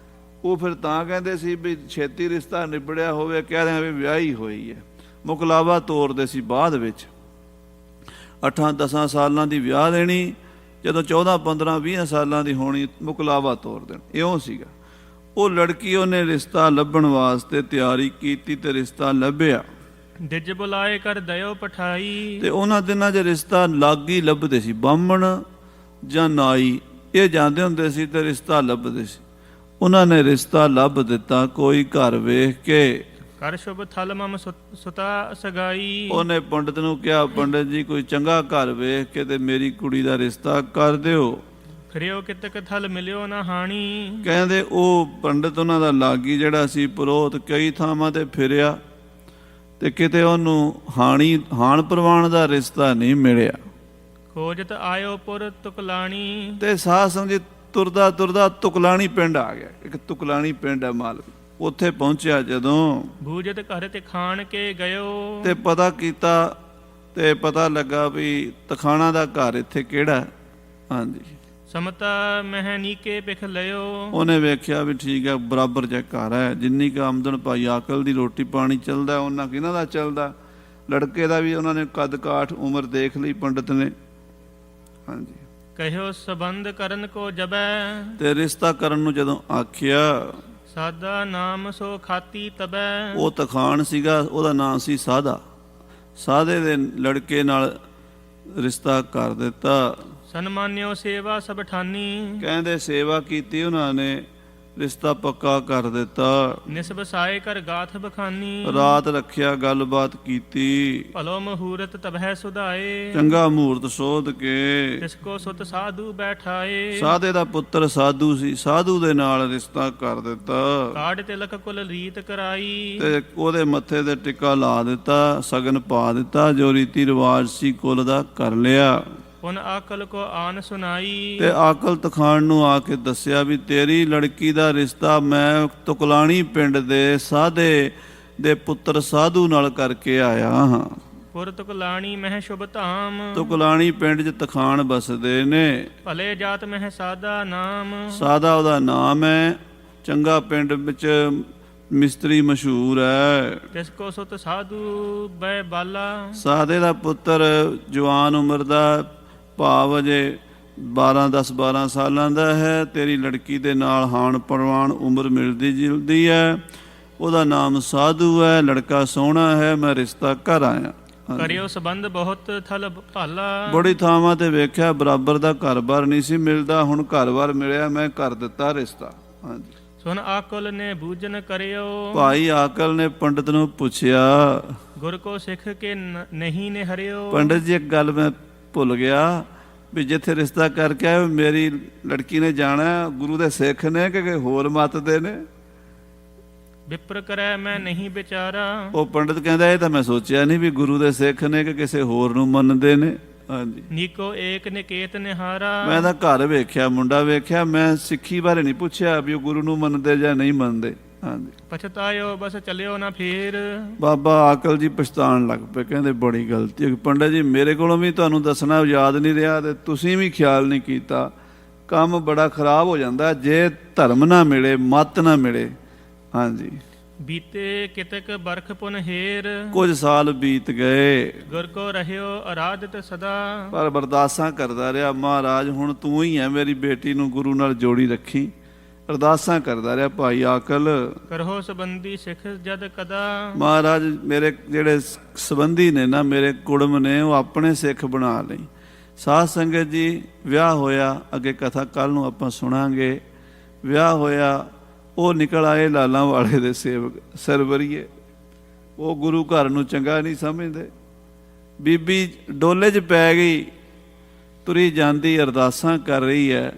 ਉਹ ਫਿਰ ਤਾਂ ਕਹਿੰਦੇ ਸੀ ਵੀ ਛੇਤੀ ਰਿਸ਼ਤਾ ਨਿਬੜਿਆ ਹੋਵੇ, ਕਹਿ ਰਹੇ ਵੀ ਵਿਆਹੀ ਹੋਈ ਹੈ। ਮੁਕਲਾਵਾ ਤੋਰਦੇ ਸੀ ਬਾਅਦ ਵਿੱਚ। 8-10 ਸਾਲਾਂ ਦੀ ਵਿਆਹ ਦੇਣੀ, ਜਦੋਂ 14-15-20 ਸਾਲਾਂ ਦੀ ਹੋਣੀ ਮੁਕਲਾਵਾ ਤੋਰ ਦੇਣ। ਇਉਂ ਸੀਗਾ। ਉਹ ਲੜਕੀ ਉਹਨੇ ਰਿਸ਼ਤਾ ਲੱਭਣ ਵਾਸਤੇ ਤਿਆਰੀ ਕੀਤੀ ਤੇ ਰਿਸ਼ਤਾ ਲੱਭਿਆ। ਦਿੱਜ ਬੁਲਾਏ ਕਰ ਦਇਓ ਪਠਾਈ। ਤੇ ਉਹਨਾਂ ਦਿਨਾਂ 'ਚ ਰਿਸ਼ਤਾ ਲੱਗ ਹੀ ਲੱਭਦੇ ਸੀ। ਬਾਹਮਣ ਜਾਂ ਨਾਈ ਇਹ ਜਾਂਦੇ ਹੁੰਦੇ ਸੀ ਤੇ ਰਿਸ਼ਤਾ ਲੱਭਦੇ ਸੀ। ਉਹਨਾਂ ਨੇ ਰਿਸ਼ਤਾ ਲੱਭ ਦਿੱਤਾ। ਕੋਈ ਘਰ ਵੇਖ ਕੇ ਕਰ ਸ਼ੁਭ ਥਲ ਮਮ ਸੁਤਾ ਸਗਾਈ। ਉਹਨੇ ਪੰਡਤ ਨੂੰ ਕਿਹਾ, ਪੰਡਤ ਜੀ ਕੋਈ ਚੰਗਾ ਘਰ ਵੇਖ ਕੇ ਤੇ ਮੇਰੀ ਕੁੜੀ ਦਾ ਰਿਸ਼ਤਾ ਕਰ ਦਿਓ। ਫਿਰਿਓ ਕਿਤਕ ਥਲ ਮਿਲਿਓ ਨਾ ਹਾਣੀ। ਕਹਿੰਦੇ ਉਹ ਪੰਡਤ ਉਹਨਾਂ ਦਾ ਲਾਗੀ ਜਿਹੜਾ ਸੀ ਪੁਰੋਹਤ, ਕਈ ਥਾਵਾਂ ਤੇ ਫਿਰਿਆ ਤੇ ਕਿਤੇ ਉਹਨੂੰ ਹਾਣ ਪ੍ਰਵਾਨ ਦਾ ਰਿਸ਼ਤਾ ਨਹੀਂ ਮਿਲਿਆ। ਖੋਜਤ ਆਇਓ ਪੁਰ ਤੁਕਲਾਣੀ। ਤੇ ਸਾਧ ਸੰਗਤ ਤੁਰਦਾ ਤੁਰਦਾ ਤੁਕਲਾਣੀ ਪਿੰਡ ਆ ਗਿਆ। ਇੱਕ ਤੁਕਲਾਣੀ ਪਿੰਡ ਹੈ ਮਾਲਵੇ, ਉੱਥੇ ਪਹੁੰਚਿਆ ਜਦੋਂ ਬੂਜਤ ਘਰ ਤੇ ਖਾਣ ਕੇ ਗਇਓ। ਤੇ ਪਤਾ ਕੀਤਾ ਤੇ ਪਤਾ ਲੱਗਾ ਵੀ ਤਖਾਣਾ ਦਾ ਘਰ ਇੱਥੇ ਕਿਹੜਾ। ਹਾਂਜੀ, ਸਮਤਾ ਮਹਿ ਨੀਕੇ ਪਿਖ ਲਿਓ। ਉਹਨੇ ਵੇਖਿਆ ਵੀ ਠੀਕ ਹੈ, ਬਰਾਬਰ ਜਿਹਾ ਘਰ ਹੈ, ਜਿੰਨੀ ਕੁ ਆਮਦਨ ਭਾਈ ਆਕਲ ਦੀ ਰੋਟੀ ਪਾਣੀ ਚੱਲਦਾ ਉਹਨਾਂ ਕਿਹਨਾਂ ਦਾ ਚੱਲਦਾ। ਲੜਕੇ ਦਾ ਵੀ ਉਹਨਾਂ ਨੇ ਕੱਦ ਕਾਠ ਉਮਰ ਦੇਖ ਲਈ ਪੰਡਤ ਨੇ। ਹਾਂਜੀ, ਕਹਿਓ ਸਬੰਧ ਕਰਨ ਕੋ ਜਬੈ। ਤੇ ਰਿਸ਼ਤਾ ਕਰਨ ਨੂੰ ਜਦੋਂ ਆਖਿਆ, ਸਾਦਾ ਨਾਮ ਸੋ ਖਾਤੀ ਤਬੈ। ਉਹ ਤਖਾਣ ਸੀਗਾ, ਉਹਦਾ ਨਾਂ ਸੀ ਸਾਧਾ। ਸਾਧੇ ਦੇ ਲੜਕੇ ਨਾਲ ਰਿਸ਼ਤਾ ਕਰ ਦਿੱਤਾ। ਸਨਮਾਨਿਓ ਸੇਵਾ ਸਭ ਠਾਨੀ। ਕਹਿੰਦੇ ਸੇਵਾ ਕੀਤੀ ਉਹਨਾਂ ਨੇ, ਰਿਸ਼ਤਾ ਪੱਕਾ ਕਰ ਦਿੱਤਾ। ਨਿਸਬ ਸਾਏ ਕਰ ਗਾਥ ਬਖਾਨੀ। ਰਾਤ ਰੱਖਿਆ, ਗੱਲਬਾਤ ਕੀਤੀ, ਭਲੋ ਮਹੂਰਤ ਤਬਹਿ ਸੁਧਾਏ। ਚੰਗਾ ਮਹੂਰਤ ਸੋਧ ਕੇ ਤਿਸ ਕੋ ਸੁਤ ਸਾਧੂ ਬੈਠਾਏ। ਸਾਧੇ ਦਾ ਪੁੱਤਰ ਸਾਧੂ ਸੀ, ਸਾਧੂ ਦੇ ਨਾਲ ਰਿਸ਼ਤਾ ਕਰ ਦਿੱਤਾ ਕਾੜ ਤਿਲਕ ਕੁਲ ਰੀਤ ਕਰਾਈ। ਤੇ ਉਹਦੇ ਮੱਥੇ ਤੇ ਟਿੱਕਾ ਲਾ ਦਿੱਤਾ, ਸ਼ਗਨ ਪਾ ਦਿੱਤਾ, ਜੋ ਰੀਤੀ ਰਿਵਾਜ ਸੀ ਕੁਲ ਦਾ ਕਰ ਲਿਆ। ਪੁਨ ਆਕਲ ਕੋ ਆਨ ਸੁਨਾਈ। ਤੇ ਆਕਲ ਤਖਾਣ ਨੂੰ ਆ ਕੇ ਦੱਸਿਆ ਵੀ ਤੇਰੀ ਲੜਕੀ ਦਾ ਰਿਸ਼ਤਾ ਮੈਂ ਤੁਕਲਾਣੀ ਪਿੰਡ ਦੇ ਸਾਧੇ ਦੇ ਪੁੱਤਰ ਸਾਧੂ ਨਾਲ ਕਰਕੇ ਆਇਆ ਹਾਂ। ਪੁਰ ਤੁਕਲਾਣੀ ਮਹਿ ਸ਼ੁਭ ਧਾਮ। ਤੁਕਲਾਣੀ ਪਿੰਡ 'ਚ ਤਖਾਣ ਬਸਦੇ ਨੇ। ਭਲੇ ਜਾਤ ਮਹਿ ਸਾਦਾ ਨਾਮ। ਸਾਦਾ ਉਹਦਾ ਨਾਮ ਹੈ, ਚੰਗਾ ਪਿੰਡ ਵਿੱਚ ਮਿਸਤਰੀ ਮਸ਼ਹੂਰ ਹੈ। ਤਿਸ ਕੋ ਸੁਤ ਸਾਧੂ ਬੈ ਬਾਲਾ। ਸਾਦੇ ਦਾ ਪੁੱਤਰ ਜਵਾਨ ਉਮਰ ਦਾ, ਭਾਵ ਅਜੇ 12 ਸਾਲਾਂ ਦਾ ਹੈ। ਤੇਰੀ ਲੜਕੀ ਦੇ ਨਾਲ ਹਾਣ ਪ੍ਰਵਾਨ ਉਮਰ ਮਿਲਦੀ ਜੁਲਦੀ ਹੈ। ਉਹਦਾ ਨਾਮ ਸਾਧੂ ਹੈ, ਲੜਕਾ ਸੋਹਣਾ ਹੈ, ਮੈਂ ਰਿਸ਼ਤਾ ਕਰ ਆਇਆ। ਕਰਿਓ ਸੰਬੰਧ ਬਹੁਤ ਥਲ ਭਾਲਾ। ਬੜੀ ਥਾਵਾਂ ਤੇ ਵੇਖਿਆ, ਬਰਾਬਰ ਦਾ ਘਰ-ਬਾਰ ਨਹੀਂ ਸੀ ਮਿਲਦਾ, ਹੁਣ ਘਰ-ਬਾਰ ਮਿਲਿਆ, ਮੈਂ ਕਰ ਦਿੱਤਾ ਰਿਸ਼ਤਾ। ਹਾਂਜੀ, ਸੁਨ ਆਕਲ ਨੇ ਬੂਝਨ ਕਰਿਓ। ਭਾਈ ਆਕਲ ਨੇ ਪੰਡਤ ਨੂੰ ਪੁੱਛਿਆ, ਗੁਰ ਕੋ ਸਿੱਖ ਕੇ ਨਹੀਂ ਨੇ ਹਰਿਓ। ਪੰਡਤ ਜੀ ਇੱਕ ਗੱਲ ਮੈਂ ਭੁੱਲ ਗਿਆ ਵੀ ਜਿੱਥੇ ਰਿਸ਼ਤਾ ਕਰਕੇ ਆਏ ਮੇਰੀ ਲੜਕੀ ਨੇ ਜਾਣਾ, ਗੁਰੂ ਦੇ ਸਿੱਖ ਨੇ ਕਿ ਹੋਰ ਮੱਤ ਦੇ ਨੇ। ਵਿਪਰ ਕਰੈ ਮੈਂ ਨਹੀਂ ਵਿਚਾਰਾ। ਉਹ ਪੰਡਤ ਕਹਿੰਦਾ ਇਹ ਤਾਂ ਮੈਂ ਸੋਚਿਆ ਨਹੀਂ ਵੀ ਗੁਰੂ ਦੇ ਸਿੱਖ ਨੇ ਕਿ ਕਿਸੇ ਹੋਰ ਨੂੰ ਮੰਨਦੇ ਨੇ। ਹਾਂਜੀ, ਨੀਕੋ ਏਕ ਨਿਕੇਤ ਨਿਹਾਰਾ। ਮੈਂ ਤਾਂ ਘਰ ਵੇਖਿਆ, ਮੁੰਡਾ ਵੇਖਿਆ, ਮੈਂ ਸਿੱਖੀ ਬਾਰੇ ਨਹੀਂ ਪੁੱਛਿਆ ਵੀ ਉਹ ਗੁਰੂ ਨੂੰ ਮੰਨਦੇ ਜਾਂ ਨਹੀਂ ਮੰਨਦੇ। ਹਾਂਜੀ, ਪਛਤਾਇਓ ਬਸ ਚੱਲਿਓ ਨਾ ਫੇਰ। ਬਾਬਾ ਆਕਲ ਜੀ ਪਛਤਾਣ ਲੱਗ ਪਏ, ਕਹਿੰਦੇ ਬੜੀ ਗਲਤੀ ਹੈ ਪੰਡਤ ਜੀ, ਮੇਰੇ ਕੋਲੋਂ ਵੀ ਤੁਹਾਨੂੰ ਦੱਸਣਾ ਯਾਦ ਨਹੀਂ ਰਿਹਾ ਤੇ ਤੁਸੀਂ ਵੀ ਖਿਆਲ ਨਹੀਂ ਕੀਤਾ। ਕੰਮ ਬੜਾ ਖਰਾਬ ਹੋ ਜਾਂਦਾ ਜੇ ਧਰਮ ਨਾ ਮਿਲੇ, ਮੱਤ ਨਾ ਮਿਲੇ। ਹਾਂਜੀ, ਬੀਤੇ ਕਿਤਕ ਬਰਖ ਪੁਨ ਹੇਰ। ਕੁਝ ਸਾਲ ਬੀਤ ਗਏ ਗੁਰ ਕੋ ਰਹਿਓ ਅਰਾਧਤ ਸਦਾ। ਪਰ ਬਰਦਾਸਾਂ ਕਰਦਾ ਰਿਹਾ, ਮਹਾਰਾਜ ਹੁਣ ਤੂੰ ਹੀ ਹੈ ਮੇਰੀ ਬੇਟੀ ਨੂੰ ਗੁਰੂ ਨਾਲ ਜੋੜੀ ਰੱਖੀ। ਅਰਦਾਸਾਂ ਕਰਦਾ ਰਿਹਾ ਭਾਈ ਆਕਲ। ਕਰੋ ਸੰਬੰਧੀ ਸਿੱਖ ਜਦ ਕਦਾ। ਮਹਾਰਾਜ ਮੇਰੇ ਜਿਹੜੇ ਸੰਬੰਧੀ ਨੇ ਨਾ, ਮੇਰੇ ਕੁੜਮ ਨੇ, ਉਹ ਆਪਣੇ ਸਿੱਖ ਬਣਾ ਲਈ। ਸਾਧ ਸੰਗਤ ਜੀ, ਵਿਆਹ ਹੋਇਆ, ਅੱਗੇ ਕਥਾ ਕੱਲ ਨੂੰ ਆਪਾਂ ਸੁਣਾਂਗੇ। ਵਿਆਹ ਹੋਇਆ, ਉਹ ਨਿਕਲ ਆਏ ਲਾਲਾਂ ਵਾਲੇ ਦੇ ਸੇਵਕ ਸਰਵਰੀਏ। ਉਹ ਗੁਰੂ ਘਰ ਨੂੰ ਚੰਗਾ ਨਹੀਂ ਸਮਝਦੇ। ਬੀਬੀ ਡੋਲੇ 'ਚ ਪੈ ਗਈ, ਤੁਰੀ ਜਾਂਦੀ, ਅਰਦਾਸਾਂ ਕਰ ਰਹੀ ਹੈ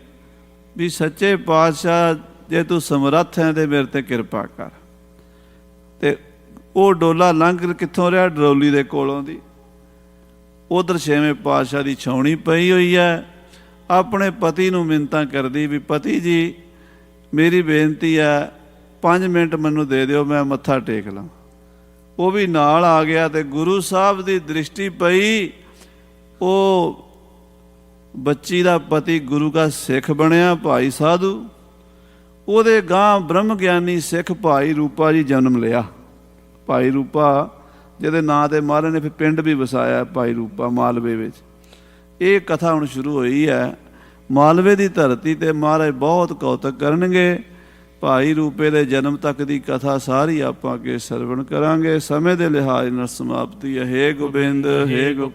ਵੀ ਸੱਚੇ ਪਾਤਸ਼ਾਹ ਜੇ ਤੂੰ ਸਮਰੱਥ ਹੈ ਤੇ ਮੇਰੇ ਤੇ ਕਿਰਪਾ ਕਰ। ਤੇ ਉਹ ਡੋਲਾ ਲੰਘ ਕਿੱਥੋਂ ਰਿਹਾ? ਡਰੌਲੀ ਦੇ ਕੋਲੋਂ ਦੀ। ਉਧਰ ਛੇਵੇਂ ਪਾਤਸ਼ਾਹ ਦੀ ਛਾਉਣੀ ਪਈ ਹੋਈ ਹੈ। ਆਪਣੇ ਪਤੀ ਨੂੰ ਮਿੰਨਤਾਂ ਕਰਦੀ ਵੀ ਪਤੀ ਜੀ ਮੇਰੀ ਬੇਨਤੀ ਹੈ 5 ਮਿੰਟ ਮੈਨੂੰ ਦੇ ਦਿਓ, ਮੈਂ ਮੱਥਾ ਟੇਕ ਲਾਂ। ਉਹ ਵੀ ਨਾਲ ਆ ਗਿਆ ਤੇ ਗੁਰੂ ਸਾਹਿਬ ਦੀ ਦ੍ਰਿਸ਼ਟੀ ਪਈ। ਉਹ ਬੱਚੀ ਦਾ ਪਤੀ ਗੁਰੂ ਦਾ ਸਿੱਖ ਬਣਿਆ, ਭਾਈ ਸਾਧੂ। ਉਹਦੇ ਗਾਂ ਬ੍ਰਹਮ ਗਿਆਨੀ ਸਿੱਖ ਭਾਈ ਰੂਪਾ ਜੀ ਜਨਮ ਲਿਆ। ਭਾਈ ਰੂਪਾ ਜਿਹਦੇ ਨਾਂ ਤੇ ਮਹਾਰਾਜ ਨੇ ਫਿਰ ਪਿੰਡ ਵੀ ਵਸਾਇਆ, ਭਾਈ ਰੂਪਾ, ਮਾਲਵੇ ਵਿੱਚ। ਇਹ ਕਥਾ ਹੁਣ ਸ਼ੁਰੂ ਹੋਈ ਹੈ। ਮਾਲਵੇ ਦੀ ਧਰਤੀ ਤੇ ਮਹਾਰਾਜ ਬਹੁਤ ਕੌਤਕ ਕਰਨਗੇ। ਭਾਈ ਰੂਪੇ ਦੇ ਜਨਮ ਤੱਕ ਦੀ ਕਥਾ ਸਾਰੀ ਆਪਾਂ ਅੱਗੇ ਸਰਵਣ ਕਰਾਂਗੇ। ਸਮੇਂ ਦੇ ਲਿਹਾਜ਼ ਨਾਲ ਸਮਾਪਤੀ ਹੈ। ਹੇ ਗੋਬਿੰਦ, ਹੇ ਗੋਪਾਲ।